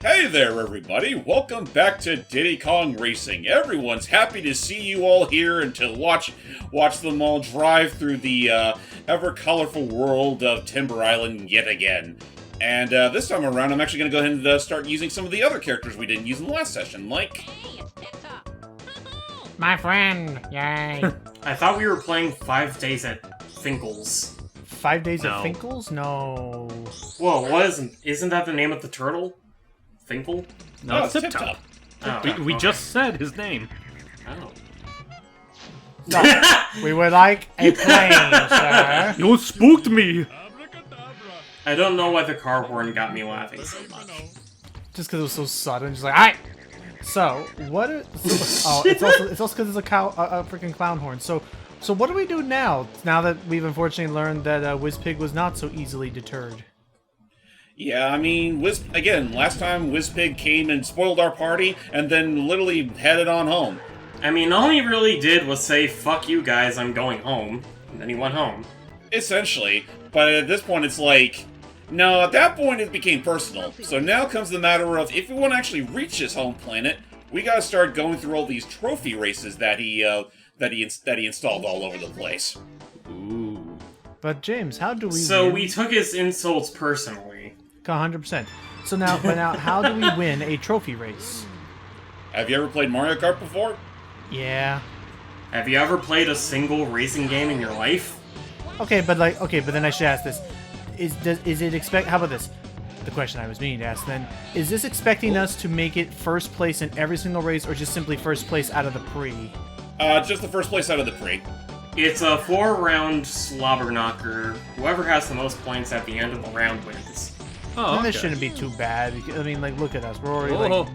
Hey there, everybody! Welcome back to Diddy Kong Racing. Everyone's happy to see you all here and to watch them all drive through the ever-colorful world of Timber Island yet again. And this time around, I'm actually going to go ahead and start using some of the other characters we didn't use in the last session, like... My friend! Yay! I thought we were playing 5 Days at Finkel's. 5 Days at Finkel's? No. Whoa, isn't that the name of the turtle? Finkel? No, it's Tip-Top. Oh, We just said his name. Oh. No, we would like a plane, sir. You spooked me! I don't know why the car horn got me laughing so much. Just because it was so sudden, just like, alright! So, what are... Oh, it's also because it's a freaking clown horn. So what do we do now that we've unfortunately learned that Wizpig was not so easily deterred? Yeah, I mean, last time Wizpig came and spoiled our party, and then literally headed on home. I mean, all he really did was say, "Fuck you guys, I'm going home," and then he went home. Essentially, but at this point it's like... No, at that point it became personal. So now comes the matter of, if we want to actually reach his home planet, we gotta start going through all these trophy races that he installed all over the place. Ooh. But James, how do we So win? we took his insults personally. 100%. So now, how do we win a trophy race? Have you ever played Mario Kart before? Yeah. Have you ever played a single racing game in your life? Okay, but then I should ask this: is it expect? How about this? The question I was meaning to ask then: is this expecting us to make it first place in every single race, or just simply first place out of the pre? Just the first place out of the pre. It's a 4-round slobber knocker. Whoever has the most points at the end of the round wins. Oh, And this okay. shouldn't be too bad. I mean, like, look at us. We're already Whoa.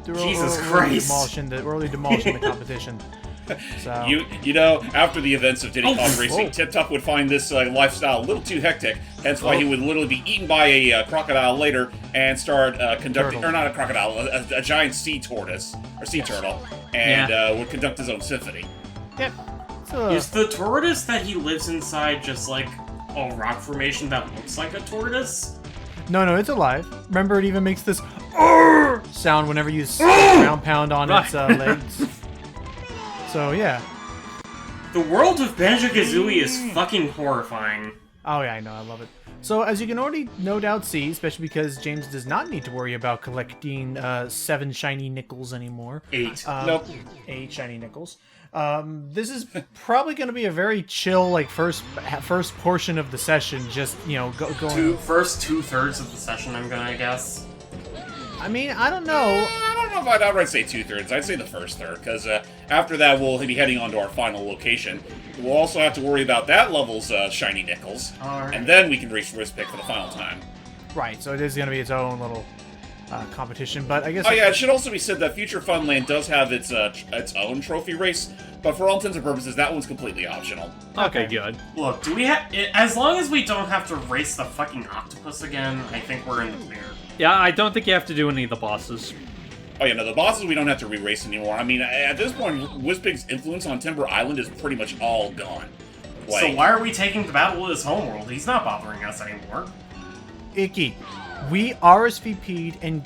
Jesus we're Christ. we're already demolishing the competition. So You know, after the events of Diddy Kong Racing, whoa. Tip-Top would find this lifestyle a little too hectic, hence why he would literally be eaten by a crocodile later and start conducting... Turtle. Or not a crocodile, a giant sea tortoise, or sea turtle, and would conduct his own symphony. yep. So, Is the tortoise that he lives inside just like a rock formation that looks like a tortoise? no, it's alive. Remember, it even makes this sound whenever you ground pound on its legs. So yeah. The world of Banjo-Kazooie is fucking horrifying. Oh yeah, I know, I love it. So as you can already no doubt see, especially because James does not need to worry about collecting 7 shiny nickels anymore. 8. Nope. 8 shiny nickels. This is probably going to be a very chill, like first portion of the session. Just going. First 2/3 of the session, I'm gonna guess. I mean, I don't know. I don't know if I'd outright say 2/3. I'd say the first third, because after that we'll be heading on to our final location. We'll also have to worry about that level's shiny nickels, Alright. and then we can reach Wizpig for the final time. Right. So it is going to be its own little competition, but I guess. Oh yeah, it should also be said that Future Funland does have its own trophy race, but for all intents and purposes, that one's completely optional. Okay, good. Look, do we have... As long as we don't have to race the fucking octopus again, I think we're in the clear. Yeah, I don't think you have to do any of the bosses. Oh yeah, no, the bosses we don't have to re-race anymore. I mean, at this point, Wizpig's influence on Timber Island is pretty much all gone. So why are we taking the battle of his homeworld? He's not bothering us anymore. Icky. We RSVP'd and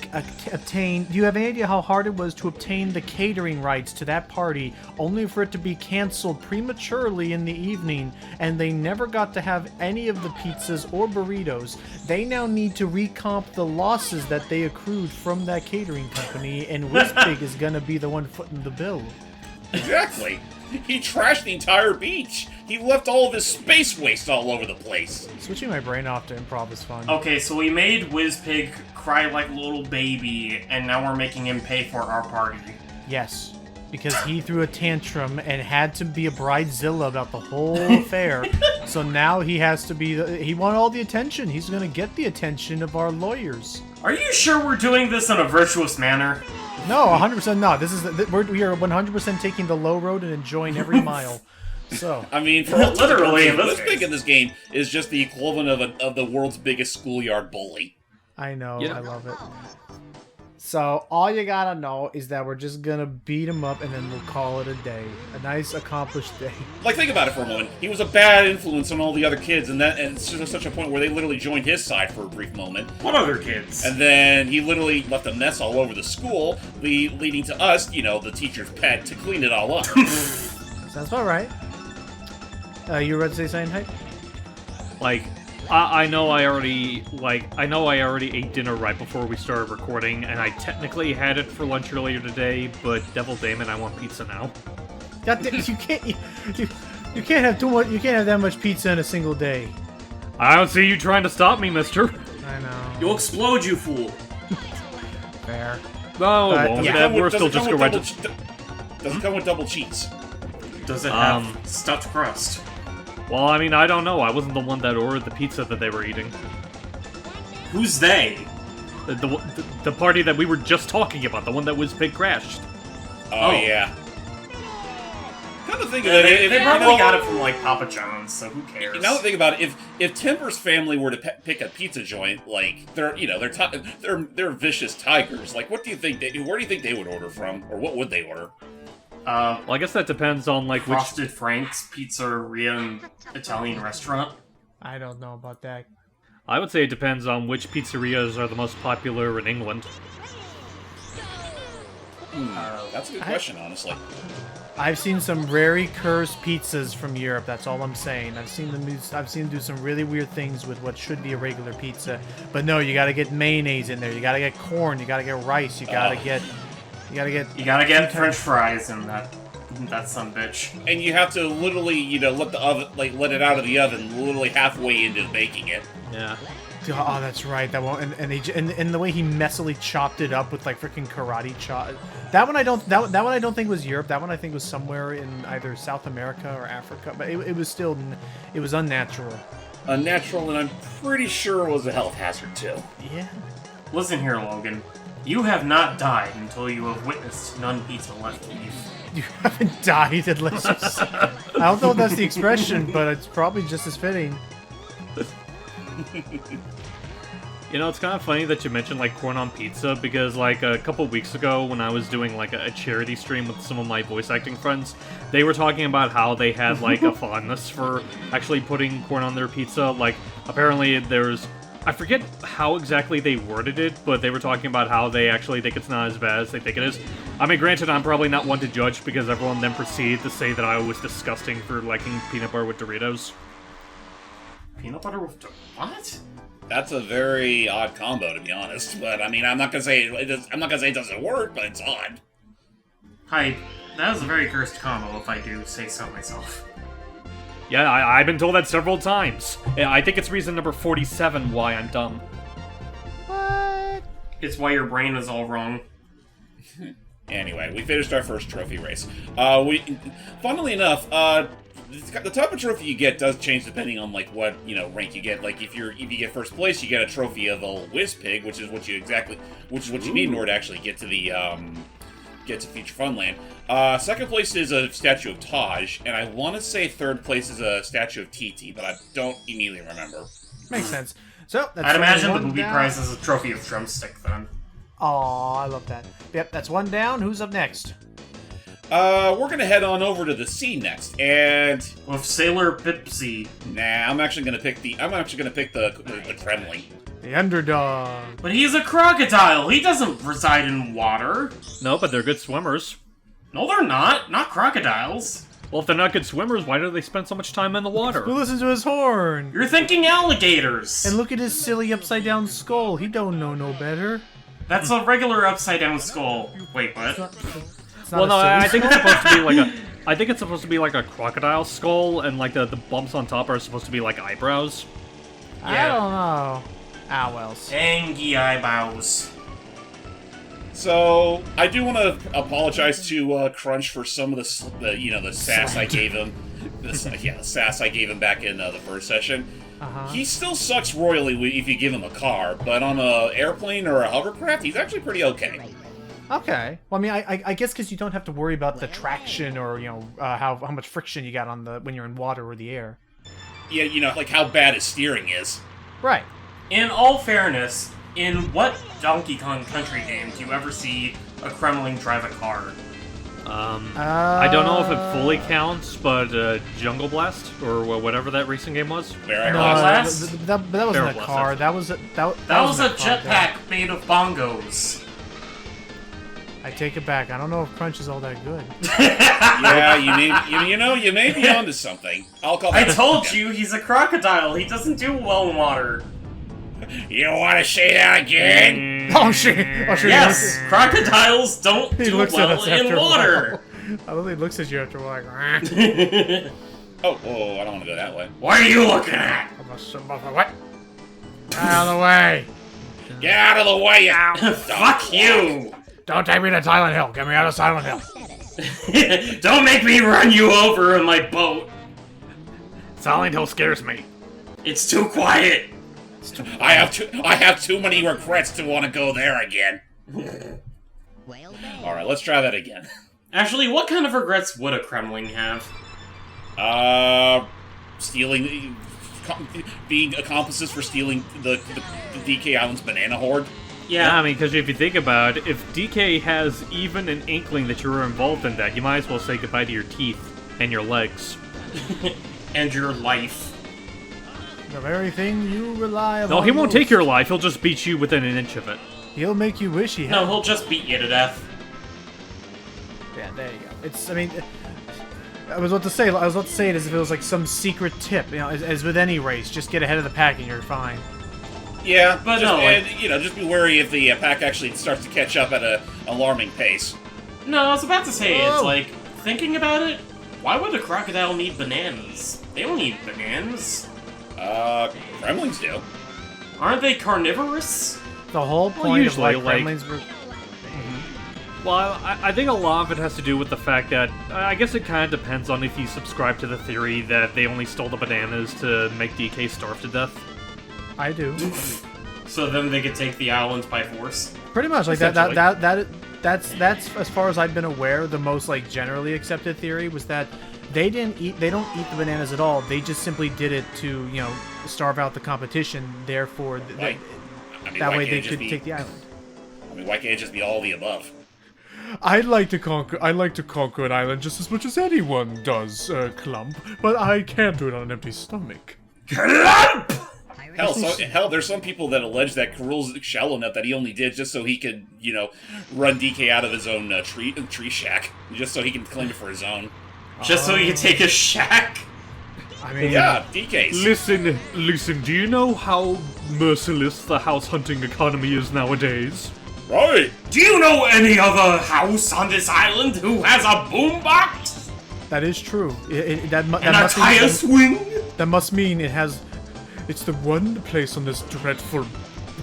obtained... Do you have any idea how hard it was to obtain the catering rights to that party, only for it to be canceled prematurely in the evening, and they never got to have any of the pizzas or burritos? They now need to recomp the losses that they accrued from that catering company, and Wizpig is gonna be the one footing the bill. Exactly. He trashed the entire beach. He left all of his space waste all over the place. Switching my brain off to improv is fun. Okay, so we made Wizpig cry like a little baby, and now we're making him pay for our party. Yes, because he threw a tantrum and had to be a bridezilla about the whole affair. So now he has to be. He wanted all the attention. He's gonna get the attention of our lawyers. Are you sure we're doing this in a virtuous manner? No, 100% not. This is we are 100% taking the low road and enjoying every mile. So I mean, for all Literally, in intents this and purposes, Wizpig case. in this game is just the equivalent of the world's biggest schoolyard bully. I know, Yeah. I love it. So all you gotta know is that we're just gonna beat him up and then we'll call it a day. A nice accomplished day. Like, think about it for a moment. He was a bad influence on all the other kids, and it's just such a point where they literally joined his side for a brief moment. What other kids? And then he literally left a mess all over the school, leading to us, the teacher's pet, to clean it all up. Sounds about right. You were about to say something, Hype? Like, I know I already ate dinner right before we started recording, and I technically had it for lunch earlier today, but devil damn it, I want pizza now. You can't have too much. You can't have that much pizza in a single day. I don't see you trying to stop me, mister. I know. You'll explode, you fool. Fair. No, But, it won't. yeah. We're still just going to... Does it come with double cheese? Does it have stuffed crust? Well, I mean, I don't know. I wasn't the one that ordered the pizza that they were eating. Who's they? The party that we were just talking about, the one that Wizpig crashed. Oh, yeah. Come to think of it, They probably got it from, like, Papa John's, so who cares? Now that I think about it, if Timber's family were to pick a pizza joint, like they're vicious tigers. Like, where do you think they would order from, or what would they order? Well, I guess that depends on, like, which... Frosted Frank's Pizzeria and Italian restaurant. I don't know about that. I would say it depends on which pizzerias are the most popular in England. That's a good question, honestly. I've seen some very cursed pizzas from Europe. That's all I'm saying. I've seen them do some really weird things with what should be a regular pizza. But no, you got to get mayonnaise in there. You got to get corn. You got to get rice. You got to get French fries in that sumbitch. And you have to literally, let the oven, let it out of the oven, literally halfway into baking it. Yeah. Oh, that's right. That one, and the way he messily chopped it up with like freaking karate chop. That one I don't think was Europe. That one I think was somewhere in either South America or Africa. But it was still, it was unnatural. Unnatural, and I'm pretty sure it was a health hazard too. Yeah. Listen here, Logan. You have not died until you have witnessed none pizza left to you. You haven't died unless you... I don't know if that's the expression, but it's probably just as fitting. You know, it's kind of funny that you mentioned, like, corn on pizza, because, like, a couple weeks ago when I was doing, like, a charity stream with some of my voice acting friends, they were talking about how they had, like, a fondness for actually putting corn on their pizza. Like, apparently there's... I forget how exactly they worded it, but they were talking about how they actually think it's not as bad as they think it is. I mean, granted, I'm probably not one to judge, because everyone then proceeded to say that I was disgusting for liking peanut butter with Doritos. Peanut butter with what? That's a very odd combo, to be honest. But I mean, I'm not gonna say it doesn't work, but it's odd. Hi, that is a very cursed combo, if I do say so myself. Yeah, I've been told that several times. I think it's reason number 47 why I'm dumb. What? It's why your brain is all wrong. Anyway, we finished our first trophy race. Funnily enough, the type of trophy you get does change depending on like what rank you get. Like if you get first place, you get a trophy of a Wizpig, which is what you need in order to actually get to the Future Funland. Second place is a statue of Taj, and I want to say third place is a statue of TT, but I don't immediately remember. Makes sense. So that's I'd imagine the one booby down. prize is a trophy of drumstick then. Aw, I love that. Yep, that's one down. Who's up next? We're gonna head on over to the sea next, and With Sailor Pipsy. I'm actually gonna pick the Kremling. The underdog. But he's a crocodile! He doesn't reside in water! No, but they're good swimmers. No, they're not! Not crocodiles! Well, if they're not good swimmers, why do they spend so much time in the water? Who listens to his horn? You're thinking alligators! And look at his silly upside-down skull. He don't know no better. That's a regular upside-down skull. Wait, what? It's not Well, a no, silly I think it's skull. supposed to be like a... I think it's supposed to be like a crocodile skull, and like the bumps on top are supposed to be like eyebrows. I don't know. Ah, well. Angie eyebrows. So I do want to apologize to Crunch for some of the sass I gave him. The sass I gave him back in the first session. He still sucks royally if you give him a car, but on a airplane or a hovercraft, he's actually pretty okay. Okay. Well, I mean, I guess because you don't have to worry about the traction or how much friction you got on when you're in water or the air. Yeah, like how bad his steering is. Right. In all fairness, In what Donkey Kong Country game do you ever see a Kremling drive a car? I don't know if it fully counts, but Jungle Blast or whatever that racing game was. Barrel No, Blast? that wasn't Barrel a Blast, car. that's That was a wasn't car, jetpack made of bongos. I take it back. I don't know if Crunch is all that good. Yeah, you may be onto something. I'll call I that. told you, he's a crocodile. He doesn't do well in water. You want to say that again? Oh shit! Oh shit! Yes, crocodiles don't He do looks at well us in after a water. while. I love he looks at you after a while. Like, Oh, I don't want to go that way. What are you looking at? what? Out of the way! Get out of the way, you Fuck you! Don't take me to Silent Hill. Get me out of Silent Hill. Don't make me run you over in my boat. Silent Hill scares me. It's too quiet. I have too many regrets to want to go there again. Alright, let's try that again. Actually, what kind of regrets would a Kremling have? Stealing... Being accomplices for stealing the DK Island's banana hoard. Yeah, I mean, because if you think about it, if DK has even an inkling that you were involved in that, you might as well say goodbye to your teeth and your legs. And your life. The very thing you rely on. No, he won't take your life, he'll just beat you within an inch of it. He'll make you wish he had. No, he'll just beat you to death. Yeah, there you go. It's. I mean, I was about to say it as if it was like some secret tip. You know, as with any race, just get ahead of the pack and you're fine. Yeah, But just, no, like- and, just be wary if the pack actually starts to catch up at an alarming pace. No, I was about to say, Whoa. it's like, thinking about it, why would a crocodile need bananas? They don't eat bananas. Gremlins do. Aren't they carnivorous? The whole point usually, of why like- Gremlins were. Well, I think a lot of it has to do with the fact that, I guess it kind of depends on if you subscribe to the theory that they only stole the bananas to make DK starve to death. I do. So then they could take the islands by force? Pretty much like Essentially. that's as far as I've been aware, the most like generally accepted theory was that they don't eat the bananas at all. They just simply did it to, starve out the competition. Therefore, Why that way can't they it just could be- take the island. why can't it just be all the above? I like to conquer an island just as much as anyone does, Clump. But I can't do it on an empty stomach. Clump! Hell, there's some people that allege that Krill's shallow nut that he only did just so he could, run DK out of his own tree shack, just so he can claim it for his own. Just so you can take a shack? I mean, Yeah, DK's. Listen, do you know how merciless the house hunting economy is nowadays? Right. Do you know any other house on this island who has a boombox? that is true. And a tire swing? That must mean it has. It's the one place on this dreadful,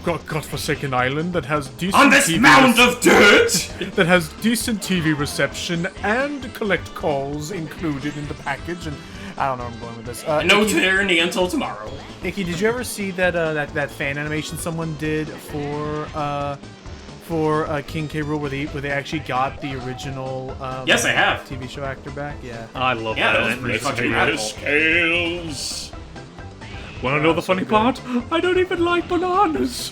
godforsaken island that has decent On this TV mound of dirt? that has decent TV reception and collect calls included in the package. And I don't know where I'm going with this. No tyranny until tomorrow. Icky, did you ever see that fan animation someone did for King K. Rool where they actually got the original Yes, I have. TV show actor back? Yeah. I love Yeah, that was that. pretty Let's fucking do the radical. scales. Wanna know the funny part? I don't even like bananas.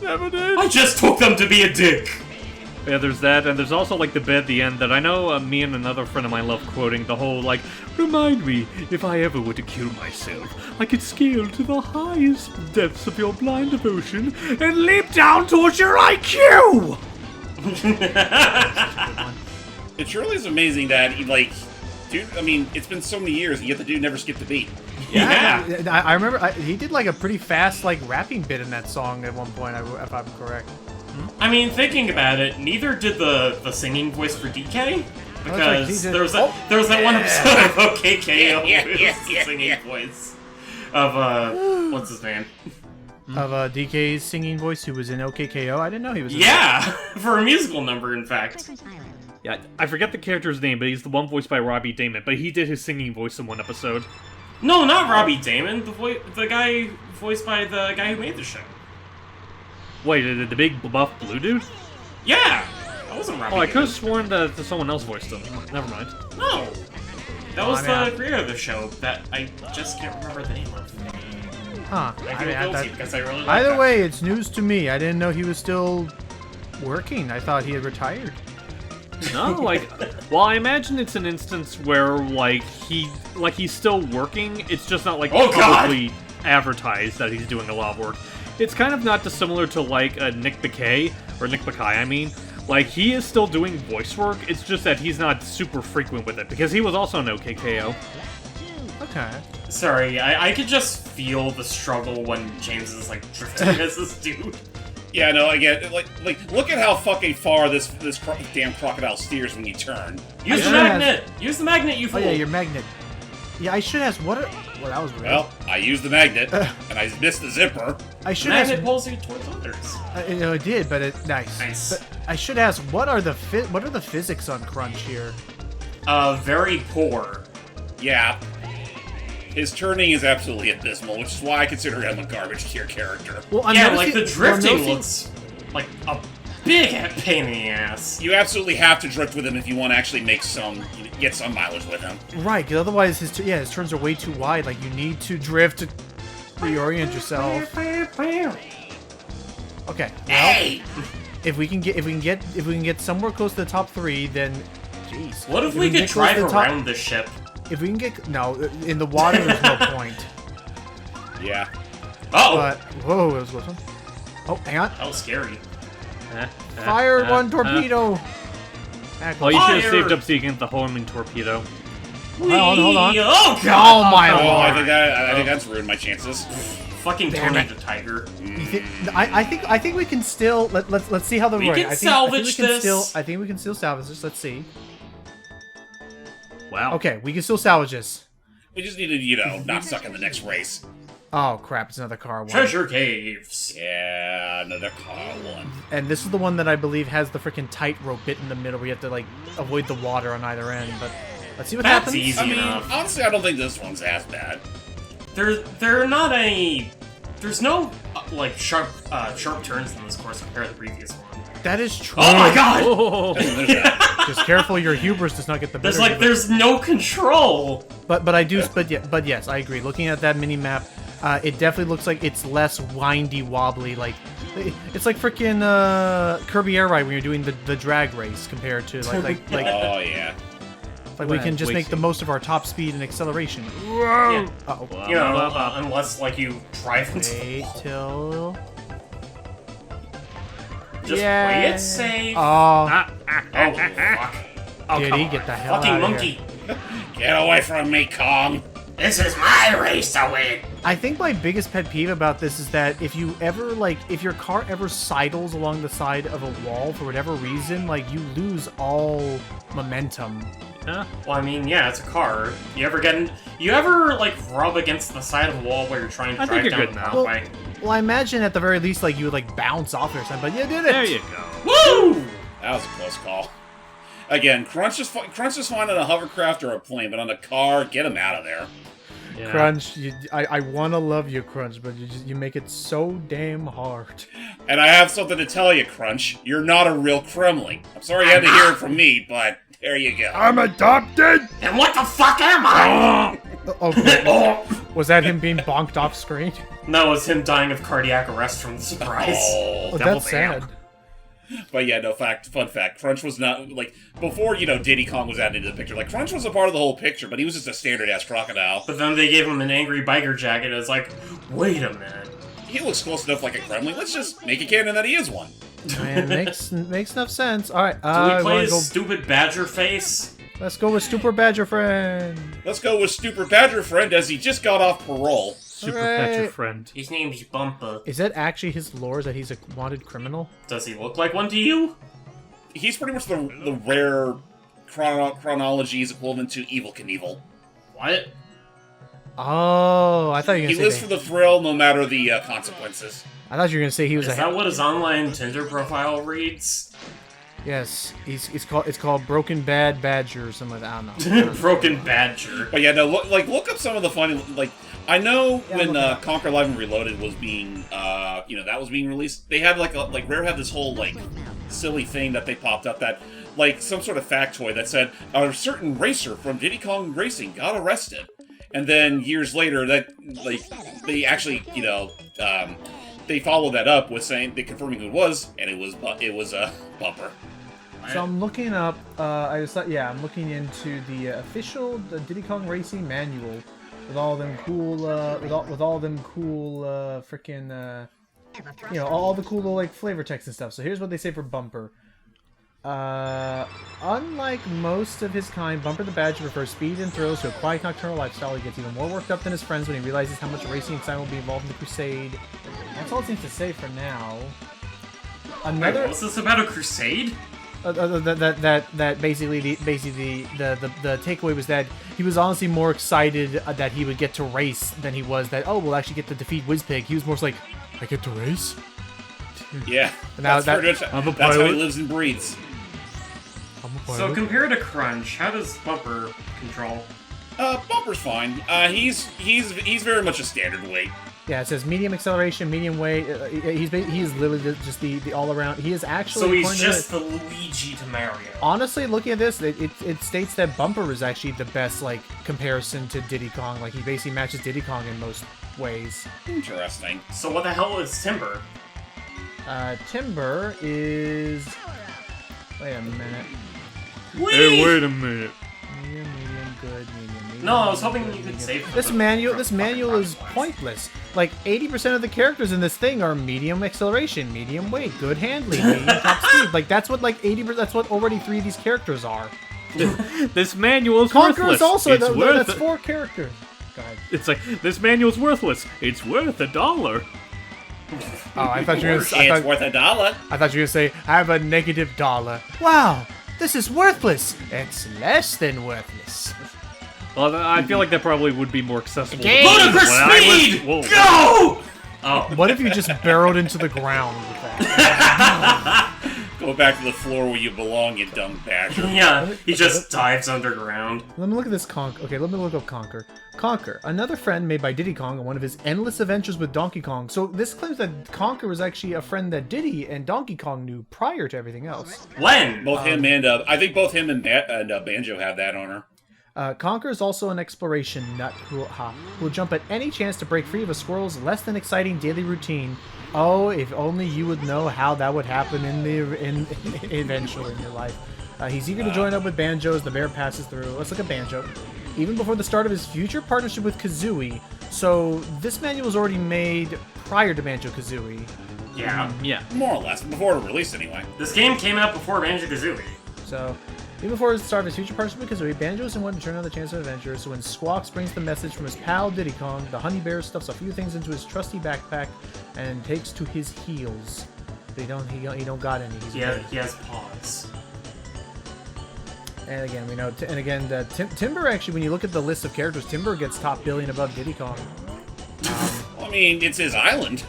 Never did. I just took them to be a dick. Yeah, there's that, and there's also like the bit at the end that I know me and another friend of mine love quoting the whole like, remind me, if I ever were to kill myself, I could scale to the highest depths of your blind devotion and leap down towards your IQ! It surely is amazing that dude. I mean, it's been so many years, and yet the dude never skipped a beat. Yeah. I remember he did like a pretty fast like rapping bit in that song at one point, if I'm correct. I mean, thinking about it, neither did the singing voice for DK. like he Because did- there was that one episode of OKKO with the singing voice of, what's his name? Of DK's singing voice, who was in OKKO. I didn't know he was. In Yeah! For a musical number, in fact. Yeah, I forget the character's name, but he's the one voiced by Robbie Damon, but he did his singing voice in one episode. No, not Robbie Damon, the guy voiced by the guy who made the show. Wait, the big buff blue dude? Yeah! That wasn't Robbie Oh, I Damon. could have sworn that someone else voiced him. Never mind. No! That was I mean, the creator of the show that I just can't remember the name of. Huh. I feel guilty because I really like Either that. way, it's news to me. I didn't know he was still working. I thought he had retired. No, like, well, I imagine it's an instance where, like, he's still working. It's just not, like, Oh, God! publicly advertised that he's doing a lot of work. It's kind of not dissimilar to, like, Nick Bakay, or Nick Bakay, I mean. Like, he is still doing voice work, it's just that he's not super frequent with it, because he was also no KKO. Okay. Sorry, I could just feel the struggle when James is, like, drifting as this dude. Yeah, no, I get it. Like, look at how fucking far this damn crocodile steers when you turn. Use the magnet! Use the magnet, you Oh fool! yeah, your magnet. Yeah, I should ask. Well, that was weird. Well, I used the magnet, and I missed the zipper. I should magnet ask. pulls you towards others. It did, but nice. Nice. But I should ask. What are the physics on Crunch here? Very poor. Yeah. His turning is absolutely abysmal, which is why I consider him a garbage tier character. Well, I'm Yeah, noticing- like the drifting I'm noticing- looks like a big pain in the ass. You absolutely have to drift with him if you want to actually get some mileage with him. Right, because otherwise his turns are way too wide. Like you need to drift to reorient yourself. Okay. Well, Hey! if we can get somewhere close to the top 3, then, jeez. What if we can could get close to drive the top- around the ship? If we can get in the water, there's no point. Yeah. Oh, But whoa, it was close one. Oh, hang on. that was scary. Fire one torpedo. Ah, Well, you should have Fire! saved up so you can get the homing torpedo. Hold on. Oh god! Oh my Oh, I lord. think that's ruined my chances. Fucking Damn Tony it. the Tiger. I think we can still let's see how the We right. can I think, salvage this. I think we can still salvage this. Let's see. Wow. Okay, we can still salvage this. We just need to, not suck in the next race. Oh crap! It's another car one. Treasure caves. Yeah, another car one. And this is the one that I believe has the freaking tightrope bit in the middle where you have to like avoid the water on either end. But let's see what That's happens. easy. I mean, enough. honestly, I don't think this one's as bad. They're not any. There's no like sharp turns in this course compared to the previous one. That is true. Oh my god! Oh, There's that. Just careful, your hubris does not get the better. There's of you. there's no control. But yes, I agree. Looking at that mini map, it definitely looks like it's less windy, wobbly. Like it's like freaking Kirby Air Ride when you're doing the drag race compared to like Oh, yeah. we can just make the most of our top speed and acceleration. Yeah. Uh-oh. You know, unless like you drive into the Wait wall. till. Just Yeah. play it safe. Oh, Oh fuck! Diddy, get the hell Fucking out of monkey! here. Get away from me, Kong. This is my race to win. I think my biggest pet peeve about this is that if you ever if your car ever sidles along the side of a wall for whatever reason, like you lose all momentum. yeah. Well, I mean, yeah, it's a car. You ever like rub against the side of the wall while you're trying to I drive think you're down good the now. pathway? Well, I imagine at the very least, like you would like bounce off or something. But you did it. There you go. Woo! That was a close call. Again, Crunch is fine on a hovercraft or a plane, but on a car, get him out of there. Yeah. Crunch, I want to love you, Crunch, but you make it so damn hard. And I have something to tell you, Crunch. You're not a real Kremling. I'm sorry you had to hear it from me, but there you go. I'm adopted. And what the fuck am I? Oh, was that him being bonked off screen? No, it's him dying of cardiac arrest from the surprise. Oh. Oh, Double that's down. sad. But yeah, no, fun fact. Crunch was not, like, before, Diddy Kong was added into the picture, like, Crunch was a part of the whole picture, but he was just a standard-ass crocodile. But then they gave him an angry biker jacket. It's like, wait a minute. He looks close enough like a Kremling. Let's just make it canon that he is one. Man, makes enough sense. All right, Do we play wanna his go, stupid badger face? let's go with Super Badger Friend. Let's go with Stupid Badger Friend as he just got off parole. Super Alright. pet your friend. His name's Bumpa. Is that actually his lore that he's a wanted criminal? Does he look like one to you? He's pretty much the rare chronology's equivalent to Evil Knievel. What? Oh, I thought you were He gonna lives say for the thrill no matter the consequences. I thought you were gonna say he was Is a that what his online Tinder profile reads? yes. It's called Broken Bad Badger or something like that. I don't know. Broken badger. But yeah, no, look up some of the funny, like, I know Yeah, when look it up. Conquer Live and Reloaded was being, that was being released, they had, Rare had this whole, silly thing that they popped up that, some sort of factoid that said, a certain racer from Diddy Kong Racing got arrested. And then years later, that like they actually, they followed that up with saying they confirming who it was, and it was Bumper. So I'm looking up. I'm looking into the official Diddy Kong Racing manual with all them cool, freaking, all the cool little like flavor text and stuff. So here's what they say for Bumper. Unlike most of his kind, Bumper the Badger prefers speed and thrills to a quiet nocturnal lifestyle. He gets even more worked up than his friends when he realizes how much racing excitement will be involved in the crusade. That's all it seems to say for now. Wait, what's this about a crusade? That basically the takeaway was that he was honestly more excited that he would get to race than he was that we'll actually get to defeat Wizpig. He was more like, I get to race? Yeah, now that's how he lives and breathes. So compared to Crunch, how does Bumper control? Bumper's fine. He's very much a standard weight. Yeah, it says medium acceleration, medium weight. He's literally just the all around. He is actually. So he's just the Luigi to Mario. Honestly, looking at this, it states that Bumper is actually the best like comparison to Diddy Kong. Like he basically matches Diddy Kong in most ways. Interesting. So what the hell is Timber? Timber is. Wait a minute. Hey, wait a minute. Medium, good, medium. No, I was hoping you could save This manual is pointless. Like 80% of the characters in this thing are medium acceleration, medium weight, good handling, medium top speed. Like that's what like 80%. That's what already 3 of these characters are. This manual is Conquer worthless. is also it's worth that's 4 characters. God. It's like this manual's worthless. It's worth $1. Oh, I thought you were gonna say. It's worth $1. I thought you were gonna say I have a $1. Wow, this is worthless. It's less than worthless. Well, I feel like that probably would be more accessible. Ludicrous speed! Go! Oh. What if you just barreled into the ground with that? Go back to the floor where you belong, you dumb badger. Yeah, he just dives underground. Let me look at this Okay, let me look up Conquer. Conquer, another friend made by Diddy Kong on one of his endless adventures with Donkey Kong. So this claims that Conquer was actually a friend that Diddy and Donkey Kong knew prior to everything else. When? Both him and I think both him and Banjo have that honor. Conquer is also an exploration nut who will jump at any chance to break free of a squirrel's less than exciting daily routine. Oh, if only you would know how that would happen eventually in your life. He's eager to join up with Banjo as the bear passes through. Let's look at Banjo. Even before the start of his future partnership with Kazooie. So this manual was already made prior to Banjo-Kazooie. Yeah. Yeah. More or less, before it released anyway. This game came out before Banjo-Kazooie. So, even before the start of his future partnership with Kazooie, Banjo doesn't want to turn on the chance of adventure, so when Squawks brings the message from his pal Diddy Kong, the honey bear stuffs a few things into his trusty backpack and takes to his heels. But he don't got any. He has paws. And again, we know, Timber actually, when you look at the list of characters, Timber gets top billion above Diddy Kong. I mean, it's his island.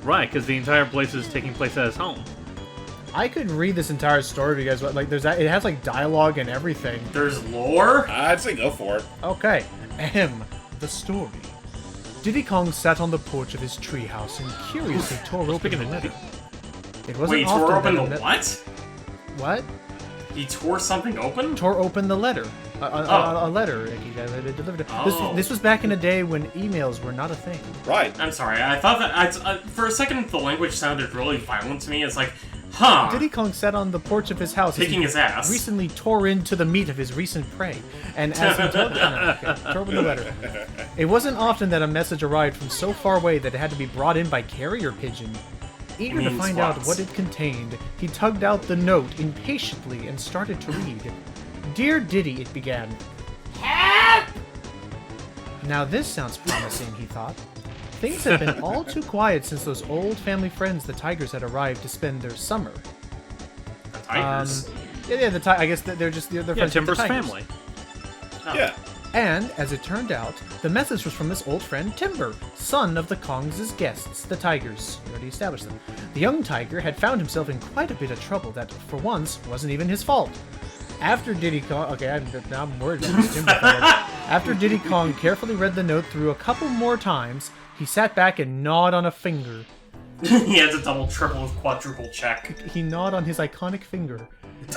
Right, because the entire place is taking place at his home. I could read this entire story to you guys. Like, it has like dialogue and everything. There's lore? I'd say go for it. Okay. The story. Diddy Kong sat on the porch of his treehouse and curiously tore open the letter. It wasn't Wait, tore often open that the what? What? He tore something open? Tore open the letter. A letter. Delivered. This was back in a day when emails were not a thing. Right. I'm sorry. I thought that for a second the language sounded really violent to me. It's like, huh? Diddy Kong sat on the porch of his house. Kicking his ass. Recently tore into the meat of his recent prey, and as he tore open the letter. It wasn't often that a message arrived from so far away that it had to be brought in by carrier pigeon. Eager to find out what it contained, he tugged out the note impatiently and started to read. Dear Diddy, it began. Help! Now this sounds promising, he thought. Things had been all too quiet since those old family friends, the Tigers, had arrived to spend their summer. The Tigers? I guess they're just they're friends Timber's with the Tigers. family. Oh. Yeah. And, as it turned out, the message was from his old friend Timber, son of the Kongs' guests, the Tigers. We already established them. The young Tiger had found himself in quite a bit of trouble that, for once, wasn't even his fault. After Diddy Kong... Okay, now I'm worried about this Timber fellow. After Diddy Kong carefully read the note through a couple more times, he sat back and gnawed on a finger. He had to double, triple, quadruple check. He gnawed on his iconic finger.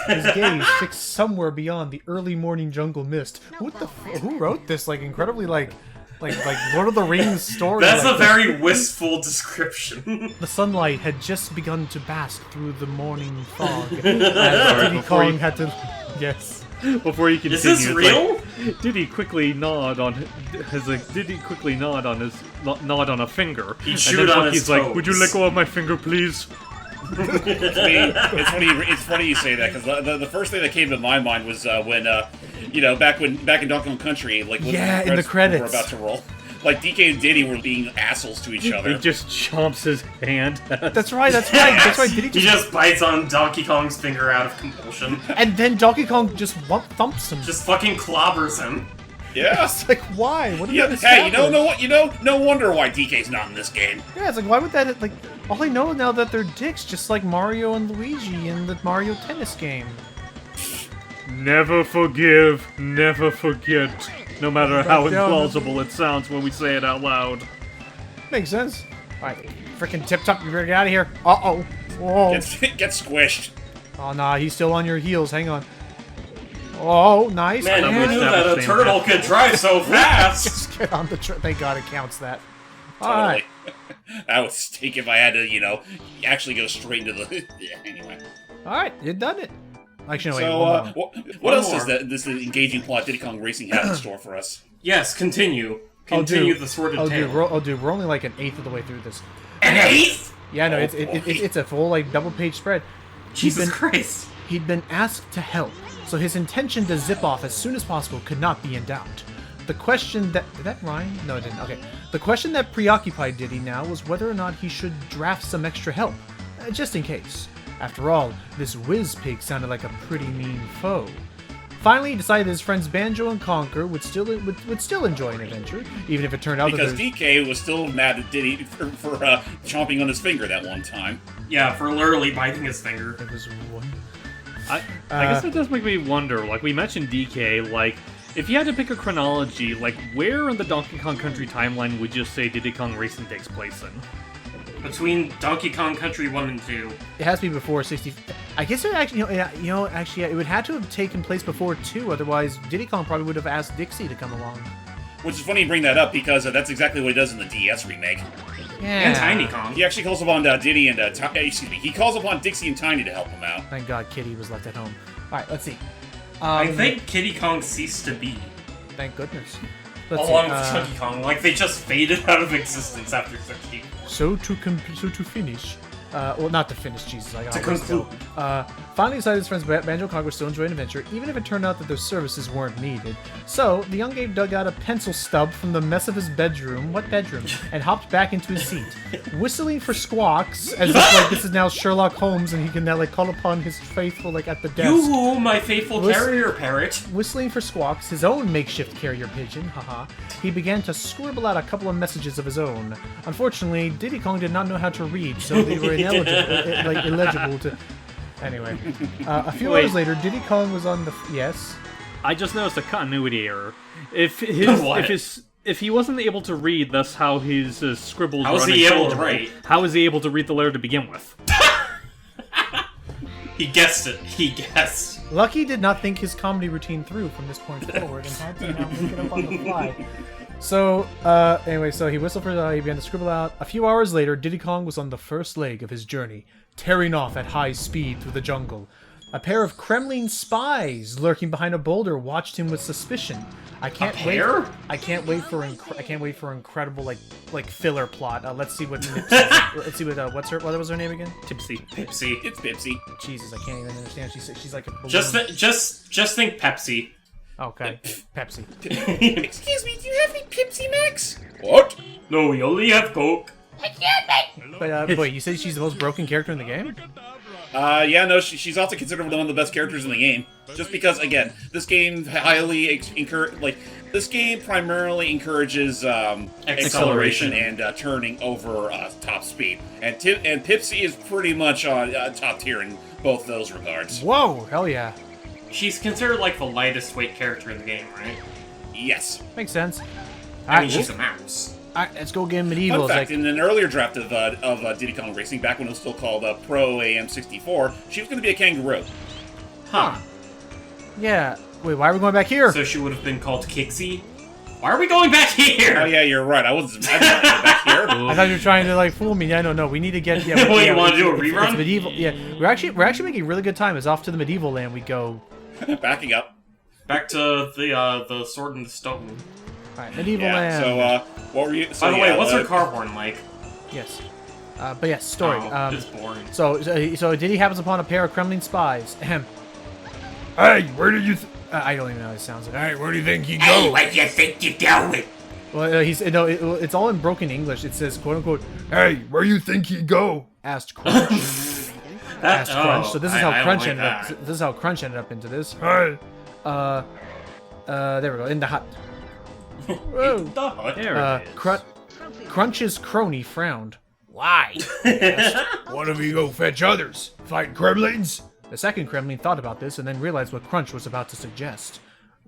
his gaze fixed somewhere beyond the early morning jungle mist. Who wrote this? Like incredibly like Lord of the Rings story. That's like a very wistful description. The sunlight had just begun to bask through the morning fog. As Diddy Kong had to. Yes. Before you continue, Is this it's real? Like, Diddy quickly nod on a finger. He'd and shoot then on Bucky's his like, toes. "Would you let go of my finger, please?" It's funny you say that, because the first thing that came to my mind was when back in Donkey Kong Country, like when in the credits were about to roll, like DK and Diddy were being assholes to each other. He just chomps his hand. That's right. Diddy He just bites on Donkey Kong's finger out of compulsion. and then Donkey Kong just thumps him. Just fucking clobbers him. Yeah. It's like, why? What did Yeah, that hey, establish? no wonder why DK's not in this game. Yeah, it's like, why would that, like, all I know now that they're dicks, just like Mario and Luigi in the Mario Tennis game. Never forgive, never forget. No matter how Back down. implausible it sounds when we say it out loud. Makes sense. Alright, frickin' Tip-Top, you better get out of here. Uh-oh. Whoa. Get squished. Oh, nah, he's still on your heels. Hang on. Oh, nice. Man, Some who knew that a establishing turtle that- could drive so fast? Just get on the Thank God it counts that. Totally. Alright. I would stink if I had to, actually go straight into the. Yeah, anyway. Alright, you've done it. Actually, no, wait. So, one more. what One else more. is this engaging plot Diddy Kong Racing have in store for us? Yes, continue. Oh, Continue dude. the sordid Oh, tale. dude, we're only like an eighth of the way through this. An eighth? Yeah, no, Oh, it's a full, like, double-page spread. Jesus Christ. He'd been asked to help, so his intention to zip off as soon as possible could not be in doubt. The question that... Did that rhyme? No, it didn't. Okay. The question that preoccupied Diddy now was whether or not he should draft some extra help, just in case. After all, this Wizpig sounded like a pretty mean foe. Finally, he decided his friends Banjo and Conker would still enjoy an adventure, even if it turned out Because that DK was still mad at Diddy for chomping on his finger that one time. Yeah, for literally biting his finger. there was one... I guess it does make me wonder, like, we mentioned DK, like, if you had to pick a chronology, like, where in the Donkey Kong Country timeline would you say Diddy Kong Racing takes place in? Between Donkey Kong Country 1 and 2. It has to be before 60. I guess it actually, it would have to have taken place before 2. Otherwise, Diddy Kong probably would have asked Dixie to come along. Which is funny you bring that up, because that's exactly what he does in the DS remake. Yeah. And Tiny Kong. He actually calls upon Diddy and he calls upon Dixie and Tiny to help him out. Thank God Kitty was left at home. All right, let's see. I think Kiddy Kong ceased to be. Thank goodness. Let's Along see. with Chunky Kong. Like, they just faded out of existence after 60. So to finish. Well, not to finish, Jesus. I got To all this conclude. still. Finally decided his friends Banjo and Conker would still enjoy an adventure, even if it turned out that their services weren't needed. So, the young Gabe dug out a pencil stub from the mess of his bedroom, what bedroom, and hopped back into his seat, whistling for Squawks, as if like this is now Sherlock Holmes and he can now like call upon his faithful like at the desk. You, my faithful Listen- carrier parrot. Whistling for Squawks, his own makeshift carrier pigeon, haha, he began to scribble out a couple of messages of his own. Unfortunately, Diddy Kong did not know how to read, so they were illegible to... Anyway, a few Wait. hours later, Diddy Kong was on the... Yes? I just noticed a continuity error. If What? if he wasn't able to read, thus how his scribbles How was were he able to unintelligible, write? How was he able to read the letter to begin with? He guessed it. He guessed. Lucky did not think his comedy routine through from this point forward and had to now look it up on the fly. So, anyway, so he whistled for he began to scribble out. A few hours later, Diddy Kong was on the first leg of his journey, tearing off at high speed through the jungle. A pair of Kremlin spies lurking behind a boulder watched him with suspicion. I can't wait. pair? I can't wait for incredible like filler plot. Let's see what let's see what what was her name again? Tipsy. Pepsi. It's Pipsy. Jesus, I can't even understand. She's like a balloon. Just think Pepsi. Okay, Pepsi. Excuse me, do you have any Pipsy Max? What? No, we only have Coke. But wait, you said she's the most broken character in the game? Yeah, no, she's also considered one of the best characters in the game. Just because, again, this game this game primarily encourages acceleration and turning over top speed, and Pipsy is pretty much top tier in both those regards. Whoa, hell yeah. She's considered like the lightest weight character in the game, right? Yes. Makes sense. I mean, she's a mouse. Alright, let's go get medieval. Fun fact: in an earlier draft of Diddy Kong Racing, back when it was still called Pro AM64, she was going to be a kangaroo. Huh. Yeah. Wait, why are we going back here? So she would have been called Kixie? Why are we going back here? Oh yeah, you're right. I wasn't back here. I thought you were trying to like fool me. Yeah, no, we need to get. Yeah, What, you wanna do a rerun? It's medieval. Yeah, we're actually making really good time. It's off to the medieval land we go. Backing up. Back to the Sword and the Stone. All right, medieval Yeah. land. So what were you? So, By the way, what's her car horn like? Yes. But yes, story. Oh, it's boring. So Diddy happens upon a pair of Kremlin spies. Ahem. Hey, where did you... I don't even know how it sounds like. Hey, where do you think you go? Hey, what you think you're doing? Well, it's all in broken English. It says, "quote unquote," Hey, where you think you go? asked Crunch. Asked Crunch. So this is how I Crunch don't like ended up. that. This is how Crunch ended up into this. Hey, There we go. In the hut. Whoa. The hut. There it is. Crunch's crony frowned. Why? one of you go fetch others. Fight Kremlins? The second Kremlin thought about this and then realized what Crunch was about to suggest.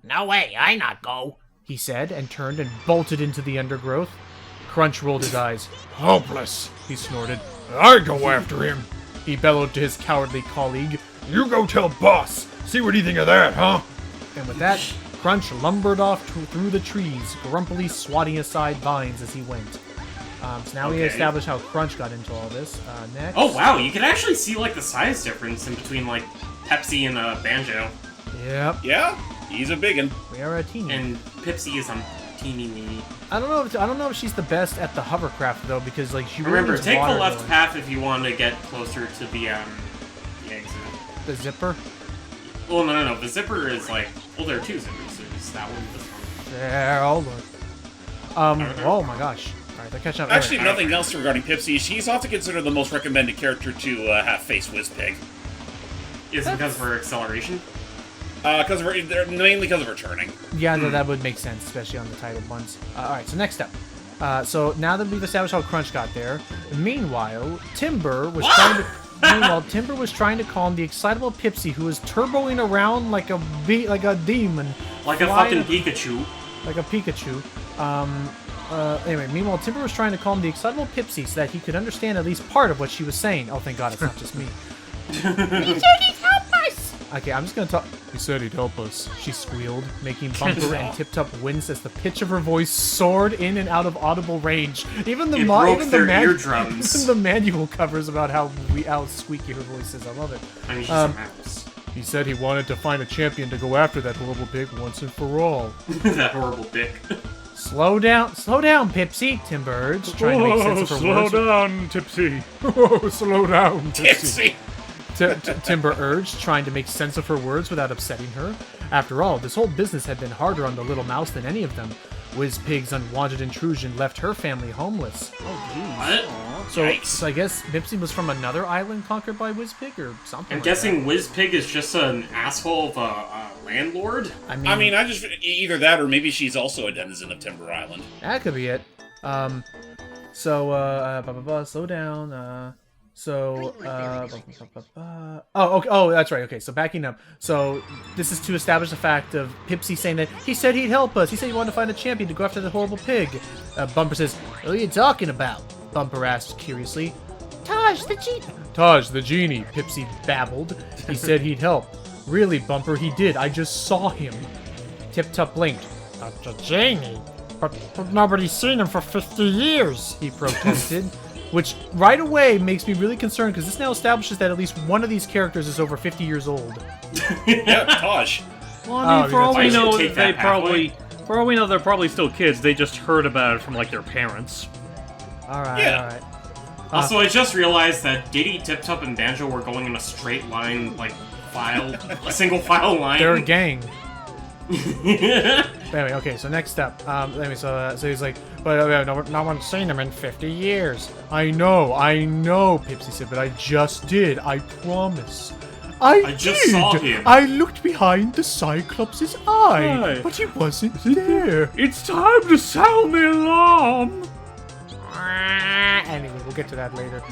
No way, I not go. He said, and turned and bolted into the undergrowth. Crunch rolled his eyes. Hopeless. He snorted. I go after him. He bellowed to his cowardly colleague. You go tell boss. See what you think of that, huh? And with that, Crunch lumbered off through the trees, grumpily swatting aside vines as he went. So now we Okay. established how Crunch got into all this. Next. Oh wow, you can actually see like the size difference in between like Pepsi and Banjo, Yep. Yeah, he's a biggin. We are a teeny. and Pepsi is teeny weeny. I don't know if she's the best at the hovercraft though, because like she really Remember, needs take the water left going. path if you want to get closer to the exit. The zipper. Well, no. The zipper is like, well, there are two zippers. There's that one, this one. There, hold on. Oh my gosh. Alright, they're catching up. Actually, Anyway. nothing else regarding Pipsy. She's often considered the most recommended character to have face Wizpig. Is it because of her acceleration? Because of her, mainly because of her turning. Yeah, no, that would make sense, especially on the titled ones. Alright, so next up. So now that we've established how Crunch got there, meanwhile, Timber was trying to calm the excitable Pipsy, who was turboing around like a demon. Like a flying- fucking Pikachu. Like a Pikachu. Anyway, meanwhile, Timber was trying to calm the excitable Pipsy so that he could understand at least part of what she was saying. Oh, thank God, it's not just me. Okay, I'm just gonna talk. He said he'd help us. She squealed, making Bumper and Tip Top wince as the pitch of her voice soared in and out of audible range. Even the It broke even their the eardrums. even the manual covers about how squeaky her voice is. I love it. I mean, she's a mouse. He said he wanted to find a champion to go after that horrible pig once and for all. That horrible dick. Slow down, Pipsy, Timber urged, trying to make sense of her words. down, Tipsy. Oh, slow down, Tipsy! Timber urged, trying to make sense of her words without upsetting her. After all, this whole business had been harder on the little mouse than any of them. Wizpig's unwanted intrusion left her family homeless. Oh, jeez. What? So I guess Pipsy was from another island conquered by Wizpig or something. I'm like guessing Wizpig is just an asshole of a landlord? that. I mean, I just either that or maybe she's also a denizen of Timber Island. That could be it. Slow down. Oh, okay. Oh, that's right. Okay, so backing up. So this is to establish the fact of Pipsy saying that he said he'd help us. He said he wanted to find a champion to go after the horrible pig. Bumper says, "What are you talking about?" Bumper asked curiously. Taj the genie, Pipsy babbled. He said he'd help. Really, Bumper, he did. I just saw him. Tip Top blinked. The genie? But nobody's seen him for 50 years, he protested. Which right away makes me really concerned because this now establishes that at least one of these characters is over 50 years old. Yeah, Taj. Well, I mean, Oh, for all I we should know, take they that probably, for all we know, they're probably still kids. They just heard about it from like their parents. Alright, Yeah. alright. Also, I just realized that Diddy, Tip Top, and Banjo were going in a straight line, like, a single file line. They're a gang. Anyway, okay, so next up. So he's like, but no one's seen him in 50 years. I know, Pipsy said, but I just did, I promise. I just did. saw him. I looked behind the Cyclops' eye, Right. but he wasn't there. It's time to sound the alarm. Anyway, we'll get to that later.